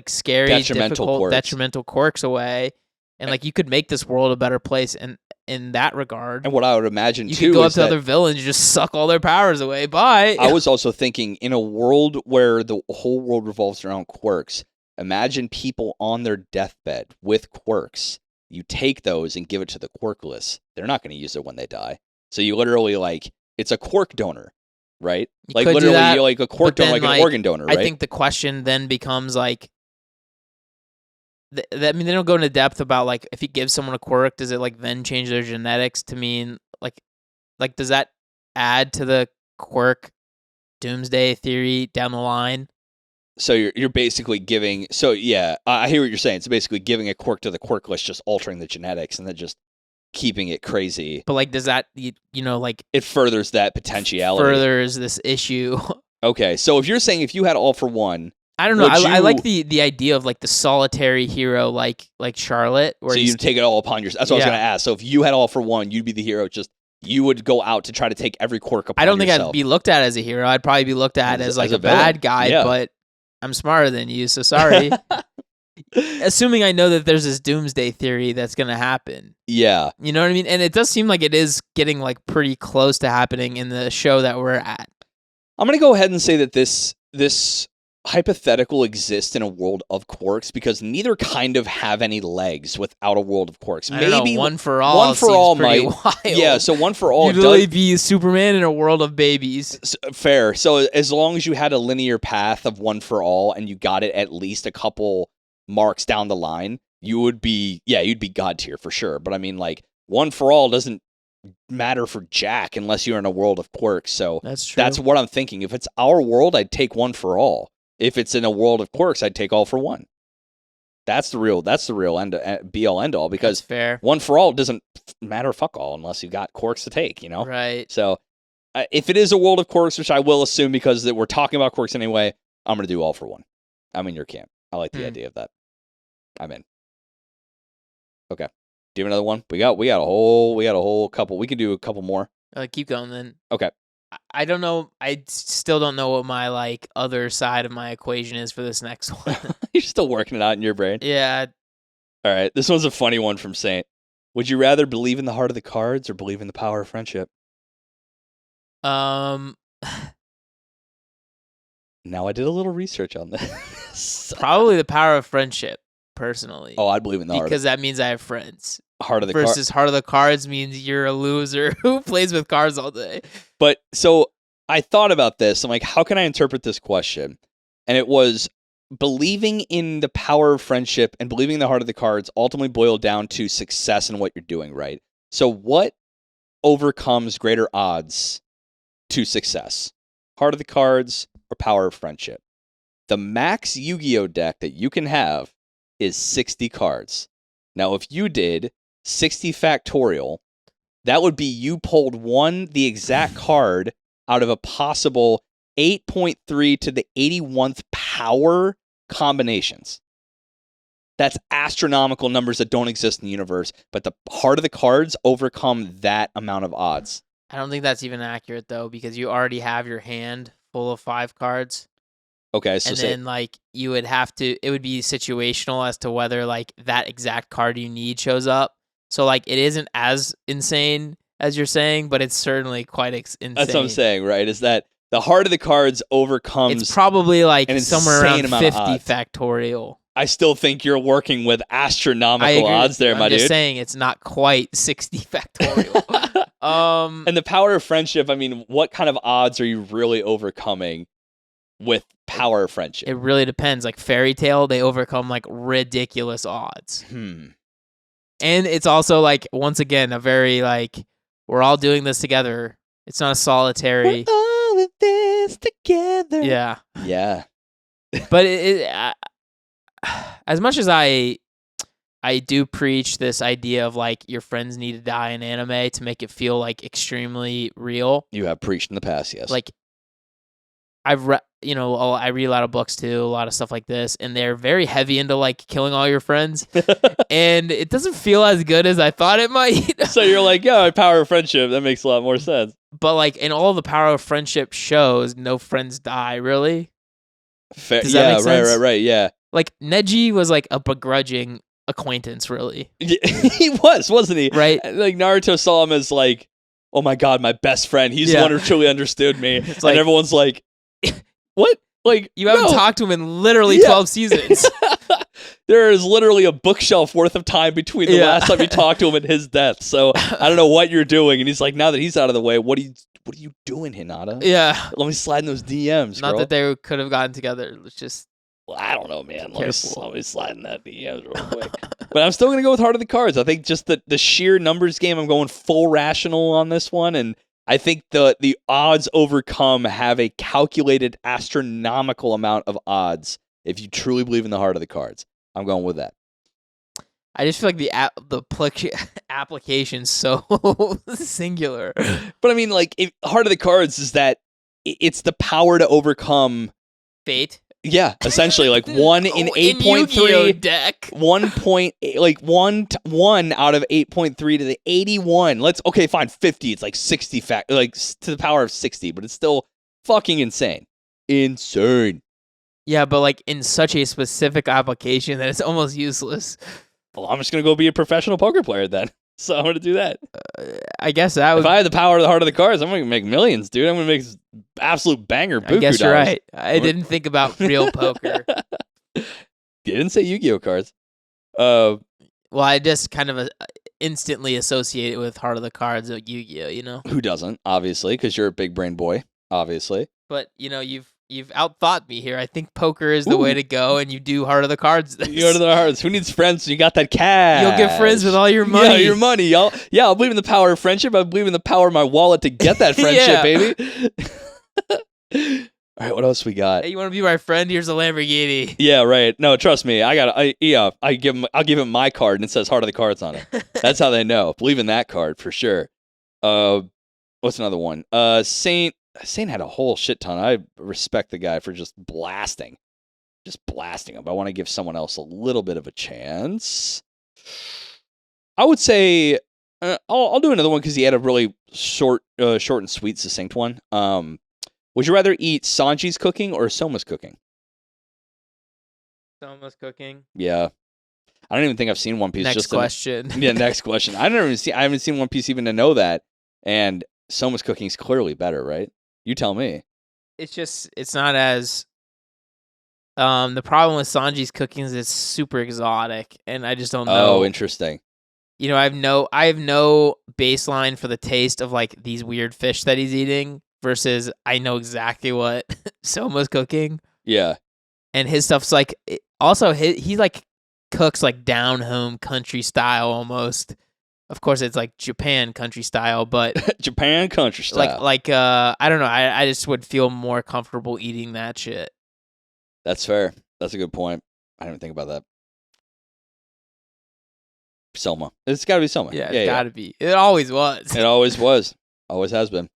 scary, detrimental quirks away, and like you could make this world a better place. And in that regard, and what I would imagine you too, could go up to other villains, and just suck all their powers away. Bye. I was also thinking, in a world where the whole world revolves around quirks, imagine people on their deathbed with quirks. You take those and give it to the quirkless. They're not going to use it when they die. So you literally it's a quirk donor, right? You could literally, you're like a quirk donor, like an organ donor, right? I think the question then becomes like, I mean, they don't go into depth about like if he gives someone a quirk, does it like then change their genetics to mean like does that add to the quirk doomsday theory down the line? So you're basically giving. So yeah, I hear what you're saying. So basically, giving a quirk to the quirkless, just altering the genetics, and then just keeping it crazy. But like, does that like it furthers that potentiality? Furthers this issue. Okay, so if you're saying if you had All for One, I don't know. I like the idea of like the solitary hero, like Charlotte. Where so you take it all upon yourself. That's what I was going to ask. So if you had All for One, you'd be the hero. Just you would go out to try to take every quirk upon yourself. I don't think I'd be looked at as a hero. I'd probably be looked at as like a bad guy. But I'm smarter than you, so sorry. Assuming I know that there's this doomsday theory that's going to happen. Yeah. You know what I mean? And it does seem like it is getting like pretty close to happening in the show that we're at. I'm going to go ahead and say that this hypothetical exists in a world of quirks because neither kind of have any legs without a world of quirks. Maybe One for All might. Wild. Yeah, so One for All You'd really be Superman in a world of babies. Fair. So as long as you had a linear path of One for All and you got it at least a couple marks down the line, you'd be God tier for sure. But I mean, like, One for All doesn't matter for jack unless you're in a world of quirks. So that's true. That's what I'm thinking. If it's our world, I'd take One for All. If it's in a world of quirks, I'd take All for One. That's the real be all end all because that's fair. One for All doesn't matter fuck all unless you've got quirks to take, you know? Right. So if it is a world of quirks, which I will assume because we're talking about quirks anyway, I'm going to do All for One. I'm in your camp. I like the idea of that. I'm in. Okay. Do you have another one? We got a whole couple. We can do a couple more. Keep going then. Okay. I don't know. I still don't know what my like other side of my equation is for this next one. You're still working it out in your brain. Yeah. All right. This one's a funny one from Saint. Would you rather believe in the heart of the cards or believe in the power of friendship? Now I did a little research on this. Probably the power of friendship, personally. Oh, I believe in the heart. Because that means I have friends. Heart of the versus heart of the cards means you're a loser who plays with cards all day. But so I thought about this. I'm like, how can I interpret this question? And it was believing in the power of friendship and believing in the heart of the cards ultimately boil down to success in what you're doing, right? So what overcomes greater odds to success? Heart of the cards or power of friendship? The max Yu-Gi-Oh deck that you can have is 60 cards. Now, if you did 60 factorial, that would be you pulled the exact card out of a possible 8.3 to the 81th power combinations. That's astronomical numbers that don't exist in the universe, but the heart of the cards overcome that amount of odds. I don't think that's even accurate, though, because you already have your hand full of 5 cards. Okay, so and then, like, you would have to, it would be situational as to whether, like, that exact card you need shows up. So, like, it isn't as insane as you're saying, but it's certainly quite insane. That's what I'm saying, right? Is that the heart of the cards overcomes... It's probably, like, an somewhere around insane amount 50 of odds. Factorial. I still think you're working with astronomical odds there, my dude. I'm just saying it's not quite 60 factorial. And the power of friendship, I mean, what kind of odds are you really overcoming with power of friendship? It really depends. Like Fairy Tale, they overcome like ridiculous odds. Hmm. And it's also like, once again, a very like, we're all doing this together. It's not a solitary. We're all in this together. Yeah. Yeah. But as much as I do preach this idea of like your friends need to die in anime to make it feel like extremely real. You have preached in the past, yes. Like I've read, I read a lot of books too, a lot of stuff like this, and they're very heavy into like killing all your friends, and it doesn't feel as good as I thought it might. So you're like, yeah, power of friendship. That makes a lot more sense. But like in all the power of friendship shows, no friends die really. Fair. Does that make sense? Right. Yeah. Like Neji was like a begrudging acquaintance, really. He was, wasn't he? Right. Like Naruto saw him as like, oh my god, my best friend. He's the one who truly understood me. It's and like, everyone's like, what? Like you haven't talked to him in literally 12 seasons. There is literally a bookshelf worth of time between the last time you talked to him and his death. So I don't know what you're doing. And he's like, now that he's out of the way, what are you doing, Hinata? Yeah. Let me slide in those DMs, Not girl. that they could have gotten together. It's just... Well, I don't know, man. Let me slide in that DMs real quick. But I'm still going to go with Heart of the Cards. I think just the sheer numbers game, I'm going full rational on this one. And I think the odds overcome have a calculated astronomical amount of odds if you truly believe in the Heart of the Cards. I'm going with that. I just feel like the application's so singular. But I mean, like, Heart of the Cards is that it's the power to overcome fate. Yeah, essentially, like 1 in 8.3 deck. 1.8, like one out of 8.3 to the 81. Okay, fine, 50. It's like 60 like to the power of 60, but it's still fucking insane. Insane. Yeah, but like in such a specific application that it's almost useless. Well, I'm just gonna go be a professional poker player then. So I'm gonna do that. I guess that would. If I had the power of the Heart of the Cards, I'm gonna make millions, dude. I'm gonna make absolute banger buku I guess you're dollars. right. I didn't think about real poker. You didn't say Yu-Gi-Oh cards. Well, I just kind of instantly associate it with Heart of the Cards of Yu-Gi-Oh. Who doesn't? Obviously, because you're a big brain boy. Obviously. But you've outthought me here. I think poker is the way to go, and you do Heart of the Cards. You Heart of the Cards. Who needs friends? You got that cash. You'll get friends with all your money. Yeah, your money, y'all. Yeah, I'll believe in the power of friendship. I believe in the power of my wallet to get that friendship, baby. All right, what else we got? Hey, you want to be my friend? Here's a Lamborghini. Yeah, right. No, trust me. I'll give him my card and it says Heart of the Cards on it. That's how they know. Believe in that card for sure. What's another one? Saint had a whole shit ton. I respect the guy for just blasting him. But I want to give someone else a little bit of a chance. I would say I'll do another one because he had a really short and sweet, succinct one. Would you rather eat Sanji's cooking or Soma's cooking? Soma's cooking. Yeah, I don't even think I've seen One Piece. Next question. Next question. I haven't seen One Piece even to know that. And Soma's cooking is clearly better, right? You tell me. It's not as. The problem with Sanji's cooking is it's super exotic, and I just don't know. Oh, interesting. I have no baseline for the taste of like these weird fish that he's eating. versus I know exactly what Soma's cooking. Yeah. And his stuff's like, also he like cooks like down home country style almost. Of course, it's like Japan country style, but Japan country style. I don't know. I just would feel more comfortable eating that shit. That's fair. That's a good point. I didn't think about that. Soma. It's got to be Soma. Yeah, it's got to be. It always was. It always was. Always has been.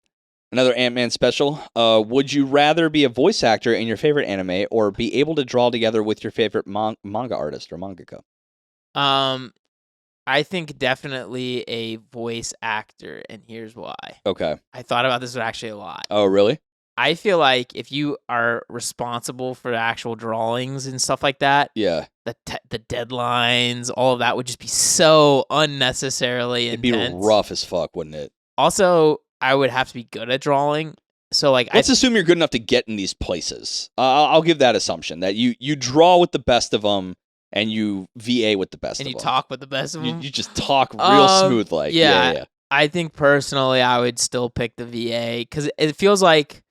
Another Ant-Man special. Would you rather be a voice actor in your favorite anime or be able to draw together with your favorite manga artist or mangaka? I think definitely a voice actor, and here's why. Okay. I thought about this actually a lot. Oh, really? I feel like if you are responsible for the actual drawings and stuff like that, yeah, the deadlines, all of that would just be so unnecessarily intense. It'd be rough as fuck, wouldn't it? Also, I would have to be good at drawing. So, like, let's assume you're good enough to get in these places. I'll give that assumption that you draw with the best of them and you VA with the best of them. And you talk with the best of them. You just talk real smooth, like yeah. I think personally, I would still pick the VA because it feels like.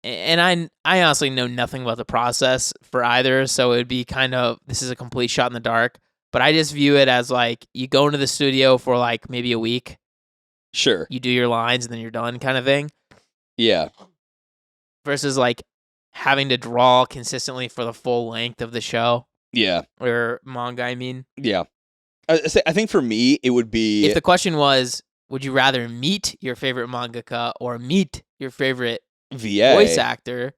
And I honestly know nothing about the process for either, so it would be kind of, this is a complete shot in the dark. But I just view it as like, you go into the studio for like maybe a week. Sure. You do your lines and then you're done kind of thing. Yeah. Versus like having to draw consistently for the full length of the show. Yeah. Or manga, I mean. Yeah. I think for me, it would be... If the question was, would you rather meet your favorite mangaka or meet your favorite VA voice actor?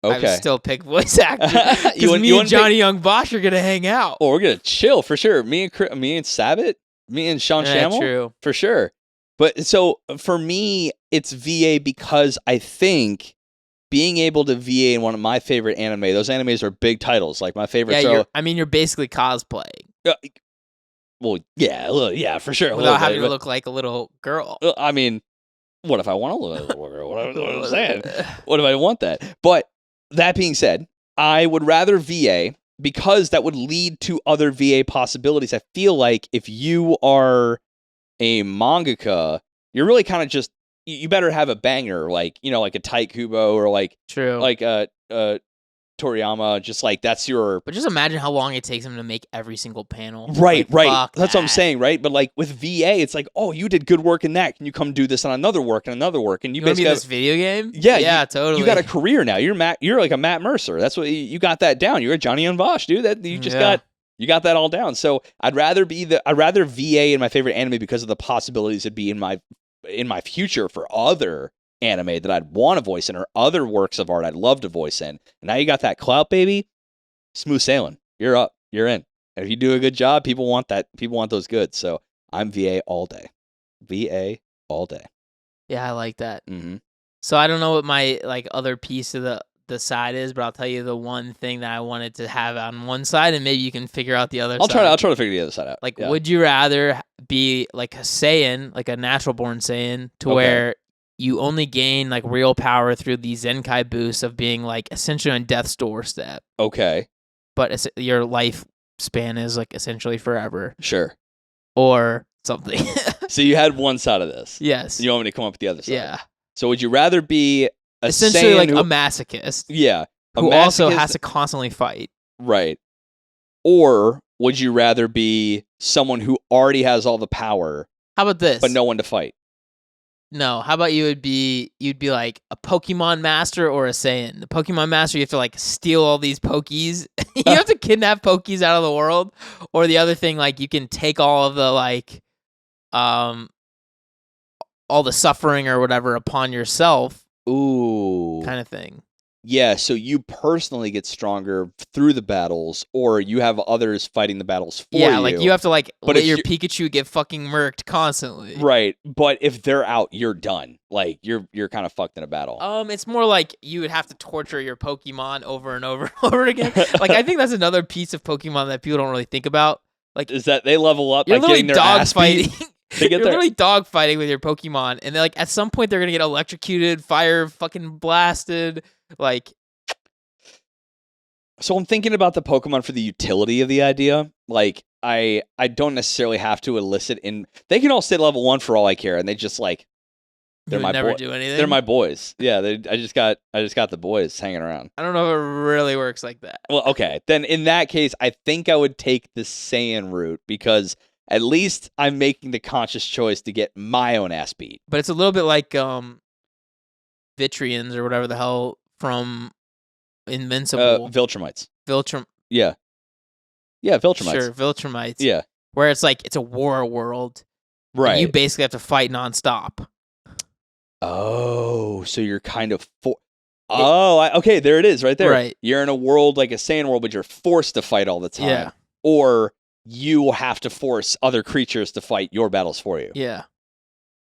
Okay. I would still pick voice actor because me and Johnny Young Bosch are gonna hang out. Oh, we're gonna chill for sure. Me and Sabat, me and Sean Schammel, true, for sure. But so for me, it's VA because I think being able to VA in one of my favorite anime. Those animes are big titles. Like my favorite. Yeah, you're basically cosplaying. Well, yeah, for sure. Without having to look like a little girl. I mean, what if I want to look like a little girl? What I'm saying? What if I want that? But that being said, I would rather VA because that would lead to other VA possibilities. I feel like if you are a mangaka, you're really kind of just, you better have a banger, like, you know, like a Tite Kubo or like, true, like Toriyama, just like that's your. But just imagine how long it takes him to make every single panel. Right, like, right. That's what I'm saying, right? But like with VA, it's like, oh, you did good work in that. Can you come do this on another work and another work? And you basically this video game. Yeah, totally. You got a career now. You're like a Matt Mercer. That's what you got that down. You're a Johnny and Bosch, dude. That you just got that all down. So I'd rather VA in my favorite anime because of the possibilities it'd be in my future for other anime that I'd want to voice in or other works of art I'd love to voice in. And now you got that clout, baby. Smooth sailing. You're up. You're in. And if you do a good job, people want that. People want those goods. So I'm VA all day. VA all day. Yeah, I like that. Mm-hmm. So I don't know what my like other piece of the side is, but I'll tell you the one thing that I wanted to have on one side, and maybe you can figure out the other side. I'll try to figure the other side out. Like, would you rather be like a Saiyan, like a natural born Saiyan, to where you only gain like real power through the Zenkai boost of being like essentially on death's doorstep? Okay. But your life span is like essentially forever. Sure. Or something. So you had one side of this. Yes. You want me to come up with the other side? Yeah. So would you rather be essentially like a masochist? Yeah. Who also has to constantly fight. Right. Or would you rather be someone who already has all the power? How about this? But no one to fight? No, how about you'd be like a Pokemon master or a Saiyan. The Pokemon master, you have to like steal all these Pokies. You have to kidnap Pokies out of the world. Or the other thing, like you can take all of the like, all the suffering or whatever upon yourself. Ooh. Kind of thing. Yeah, so you personally get stronger through the battles, or you have others fighting the battles for you. Yeah, like you have to like let your you Pikachu get fucking murked constantly. Right, but if they're out, you're done. Like you're kind of fucked in a battle. It's more like you would have to torture your Pokemon over and over and over again. Like I think that's another piece of Pokemon that people don't really think about. Like is that they level up you're by getting their ass beat? You're literally dog fighting with your Pokemon, and like at some point they're gonna get electrocuted, fire fucking blasted. Like, so I'm thinking about the Pokemon for the utility of the idea. Like, I don't necessarily have to elicit in. They can all stay level 1 for all I care, and they just like They're You my would never boy- do anything. They're my boys. Yeah, I just got the boys hanging around. I don't know if it really works like that. Well, okay. Then in that case, I think I would take the Saiyan route because at least I'm making the conscious choice to get my own ass beat. But it's a little bit like Vitrians or whatever the hell from Invincible. Viltrumites. Viltrum. Yeah. Yeah, Viltrumites. Sure, Viltrumites. Yeah. Where it's like it's a war world. Right. And you basically have to fight nonstop. Oh, so you're kind of okay, there it is right there. Right. You're in a world like a Saiyan world, but you're forced to fight all the time. Yeah. Or you have to force other creatures to fight your battles for you. Yeah.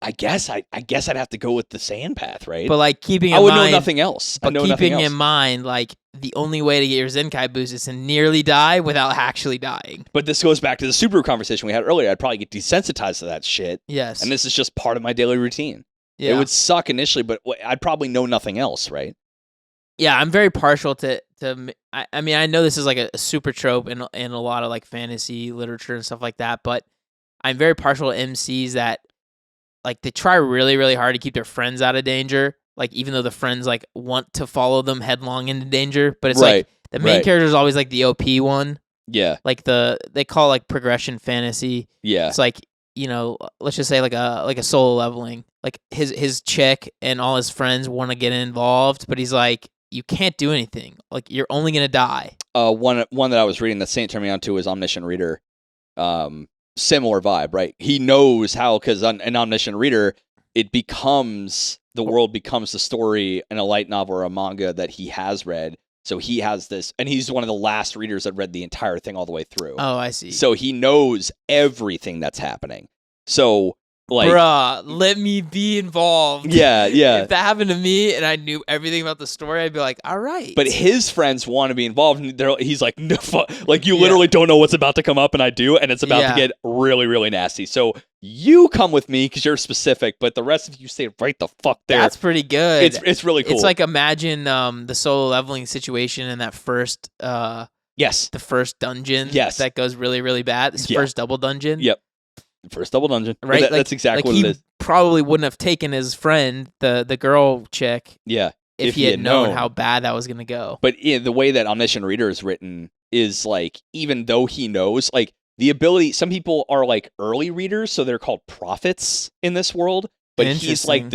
I guess I'd have to go with the Saiyan path, right? But like keeping in I would mind, know nothing else. But keeping in mind, like the only way to get your Zenkai boost is to nearly die without actually dying. But this goes back to the Subaru conversation we had earlier. I'd probably get desensitized to that shit. Yes. And this is just part of my daily routine. Yeah. It would suck initially, but I'd probably know nothing else, right? Yeah, I'm very partial to. I mean, I know this is like a super trope in a lot of like fantasy literature and stuff like that, but I'm very partial to MCs that like they try really, really hard to keep their friends out of danger. Like even though the friends like want to follow them headlong into danger, but it's like the main character is always like the OP one. Yeah. Like they call it, like progression fantasy. Yeah. It's like, you know, let's just say like a solo leveling. Like his chick and all his friends want to get involved, but he's like, you can't do anything. Like you're only gonna die. One that I was reading that Saint turned me on to is Omniscient Reader. Similar vibe, right? He knows how, because an Omniscient Reader, the world becomes the story in a light novel or a manga that he has read. So he has this, and he's one of the last readers that read the entire thing all the way through. Oh, I see. So he knows everything that's happening. So, like, bruh, let me be involved. Yeah. If that happened to me and I knew everything about the story, I'd be like, all right. But his friends want to be involved, and he's like, no, like, you literally don't know what's about to come up, and I do, and it's about to get really, really nasty. So you come with me because you're specific, but the rest of you stay right the fuck there. That's pretty good. It's really cool. It's like, imagine the solo leveling situation in that first yes, the first dungeon. Yes, that goes really, really bad. This first double dungeon. Yep. First double dungeon, right? That's exactly what it is. He probably wouldn't have taken his friend, the girl chick, if he had known how bad that was gonna go. But the way that Omniscient Reader is written is like, even though he knows, like the ability, some people are like early readers, so they're called prophets in this world. But he's like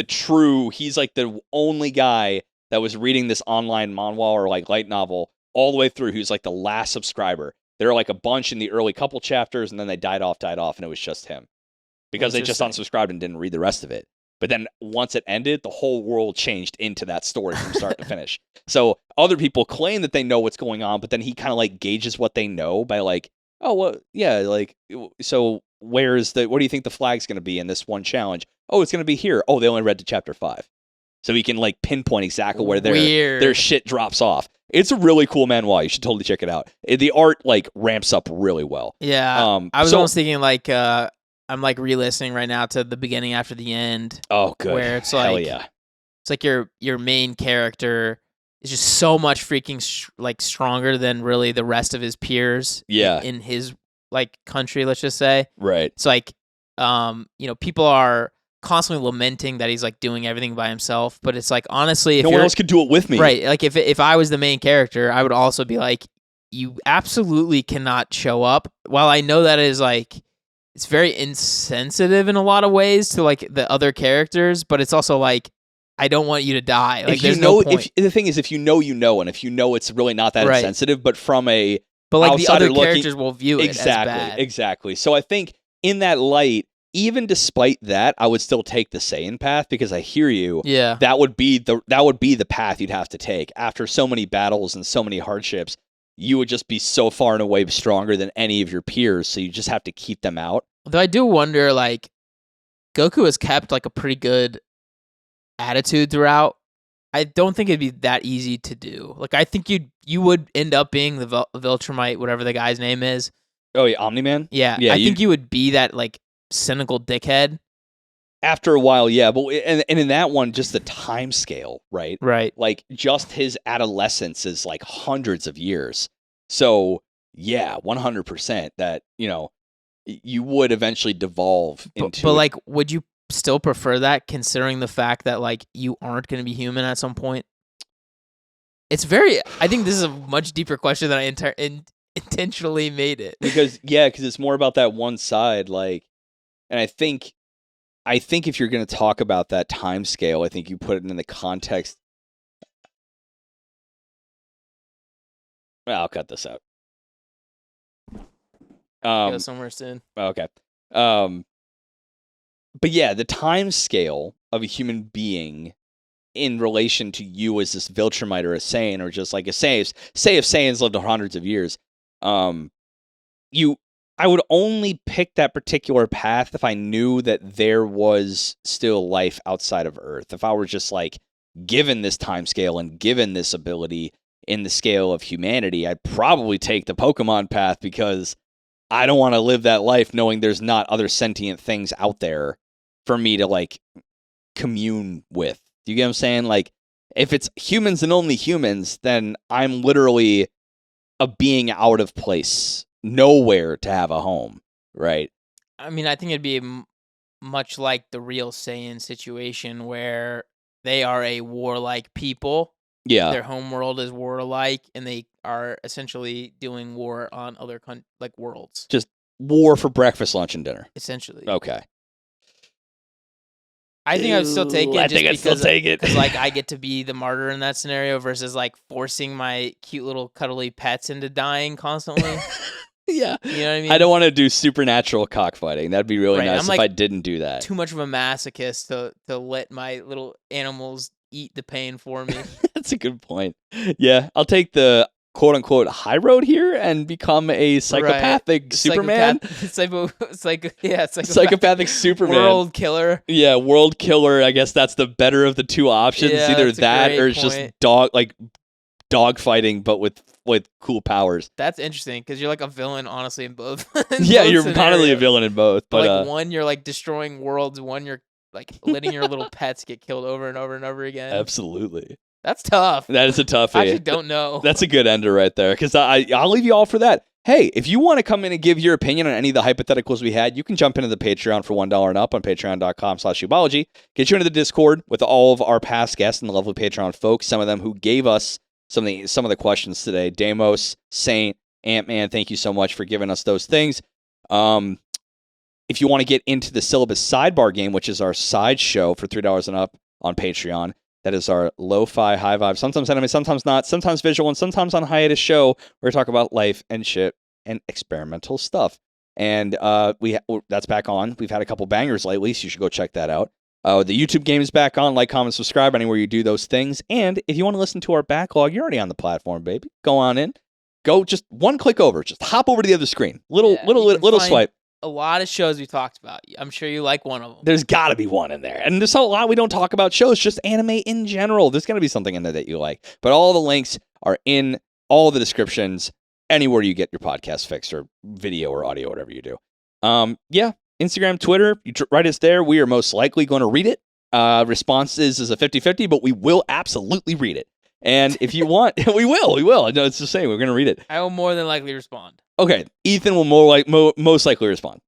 he's like the only guy that was reading this online manhwa or like light novel all the way through. He was like the last subscriber. There were like a bunch in the early couple chapters, and then they died off, and it was just him. Because they just unsubscribed and didn't read the rest of it. But then once it ended, the whole world changed into that story from start to finish. So other people claim that they know what's going on, but then he kind of like gauges what they know by like, oh, well, yeah, like, so what do you think the flag's going to be in this one challenge? Oh, it's going to be here. Oh, they only read to chapter 5. So he can like pinpoint exactly where their shit drops off. It's a really cool manhwa. You should totally check it out. The art like ramps up really well. Yeah. I was almost thinking like I'm like re-listening right now to the beginning after the end. Oh, good. Where it's like, hell yeah. It's like your main character is just so much freaking like stronger than really the rest of his peers. Yeah. In his like country, let's just say. Right. It's like, you know, people are constantly lamenting that he's like doing everything by himself, but it's like, honestly, if no one else could do it with me, right? Like if I was the main character, I would also be like, you absolutely cannot show up. While I know that is like, it's very insensitive in a lot of ways to like the other characters, but it's also like, I don't want you to die. Like, there's no point. The thing is, if you know, and if you know it's really not that insensitive, but from a like the other characters will view it as bad. Exactly. So I think in that light, even despite that, I would still take the Saiyan path because I hear you. Yeah. That would be the path you'd have to take after so many battles and so many hardships. You would just be so far and away stronger than any of your peers, so you just have to keep them out. Though I do wonder, like, Goku has kept like a pretty good attitude throughout. I don't think it'd be that easy to do. Like, I think you would end up being the Viltrumite, whatever the guy's name is. Oh yeah, Omni-Man? Yeah, I think you would be that like cynical dickhead. After a while, yeah, but and in that one, just the time scale, right? Right. Like, just his adolescence is like hundreds of years. So, yeah, 100% that, you know, you would eventually devolve into... But like, would you still prefer that, considering the fact that like you aren't going to be human at some point? It's very. I think this is a much deeper question than I intentionally made it. Because it's more about that one side, like, and I think if you're going to talk about that time scale, I think you put it in the context. Well, I'll cut this out. Go somewhere soon. Okay. But yeah, the time scale of a human being in relation to you as this Viltrumite or a Saiyan, or just like say if Saiyans lived hundreds of years, I would only pick that particular path if I knew that there was still life outside of Earth. If I were just like given this time scale and given this ability in the scale of humanity, I'd probably take the Pokemon path, because I don't want to live that life knowing there's not other sentient things out there for me to like commune with. Do you get what I'm saying? Like, if it's humans and only humans, then I'm literally a being out of place, nowhere to have a home, right? I mean, I think it'd be much like the real Saiyan situation, where they are a warlike people. Yeah. Their home world is warlike, and they are essentially doing war on other worlds. Just war for breakfast, lunch, and dinner. Essentially. Okay. I think I would still take it. I think I'd still take it. Because like I get to be the martyr in that scenario versus like forcing my cute little cuddly pets into dying constantly. Yeah. You know what I mean? I don't want to do supernatural cockfighting. That'd be really nice I'm, like, if I didn't do that. Too much of a masochist to let my little animals eat the pain for me. That's a good point. Yeah, I'll take the quote-unquote high road here and become a psychopathic Superman. Psychopathic Superman. World killer. Yeah, world killer. I guess that's the better of the two options. Yeah, Either that or it's point. just dog fighting, but with cool powers. That's interesting, because you're like a villain, honestly, in both. Yeah, you're constantly a villain in both. But like one, you're like destroying worlds. One, you're like letting your little pets get killed over and over and over again. Absolutely. That's tough. That is a toughie. I actually don't know. That's a good ender right there, because I'll leave you all for that. Hey, if you want to come in and give your opinion on any of the hypotheticals we had, you can jump into the Patreon for $1 and up on patreon.com/Weebology. Get you into the Discord with all of our past guests and the lovely Patreon folks, some of them who gave us some of the questions today. Damos, Saint, Ant-Man, thank you so much for giving us those things. If you want to get into the Syllabus Sidebar game, which is our side show for $3 and up on Patreon, that is our lo-fi, high vibe, sometimes anime, sometimes not, sometimes visual, and sometimes on hiatus show where we talk about life and shit and experimental stuff. And that's back on. We've had a couple bangers lately, so you should go check that out. The YouTube game is back on. Like, comment, subscribe anywhere you do those things. And if you want to listen to our backlog, you're already on the platform, baby. Go on in. Go just one click over. Just hop over to the other screen. Little swipe. A lot of shows we talked about. I'm sure you like one of them. There's got to be one in there. And there's a lot we don't talk about shows, just anime in general. There's going to be something in there that you like. But all the links are in all the descriptions, anywhere you get your podcast fix or video or audio, whatever you do. Yeah, Instagram, Twitter, you write us there. We are most likely going to read it. Responses is a 50-50, but we will absolutely read it. And if you want, we will. No, it's the same. We're going to read it. I will more than likely respond. Okay, Ethan will most likely respond.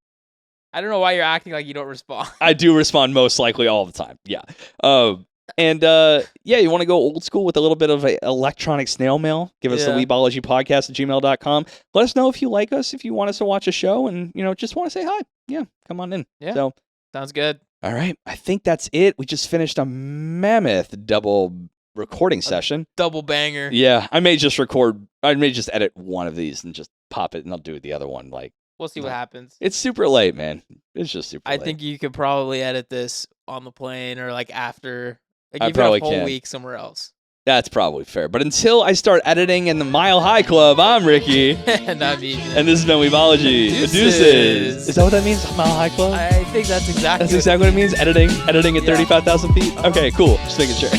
I don't know why you're acting like you don't respond. I do respond most likely all the time. Yeah. You want to go old school with a little bit of electronic snail mail? Give us the weebologypodcast at gmail.com. Let us know if you like us, if you want us to watch a show, and just want to say hi. Yeah, come on in. Yeah. So sounds good. All right, I think that's it. We just finished a mammoth double recording session. Double banger. Yeah, I may just edit one of these and just pop it, and I'll do the other one. We'll see what happens. It's super late, man. It's just super late. I think you could probably edit this on the plane or after. I probably a whole can. Week somewhere else. That's probably fair. But until I start editing in the Mile High Club, I'm Ricky. And I'm Ethan. And this has been Weebology. Deuces. Is that what that means? Mile High Club? I think that's exactly what it means. Editing at 35,000 feet? Okay, cool. Just making sure.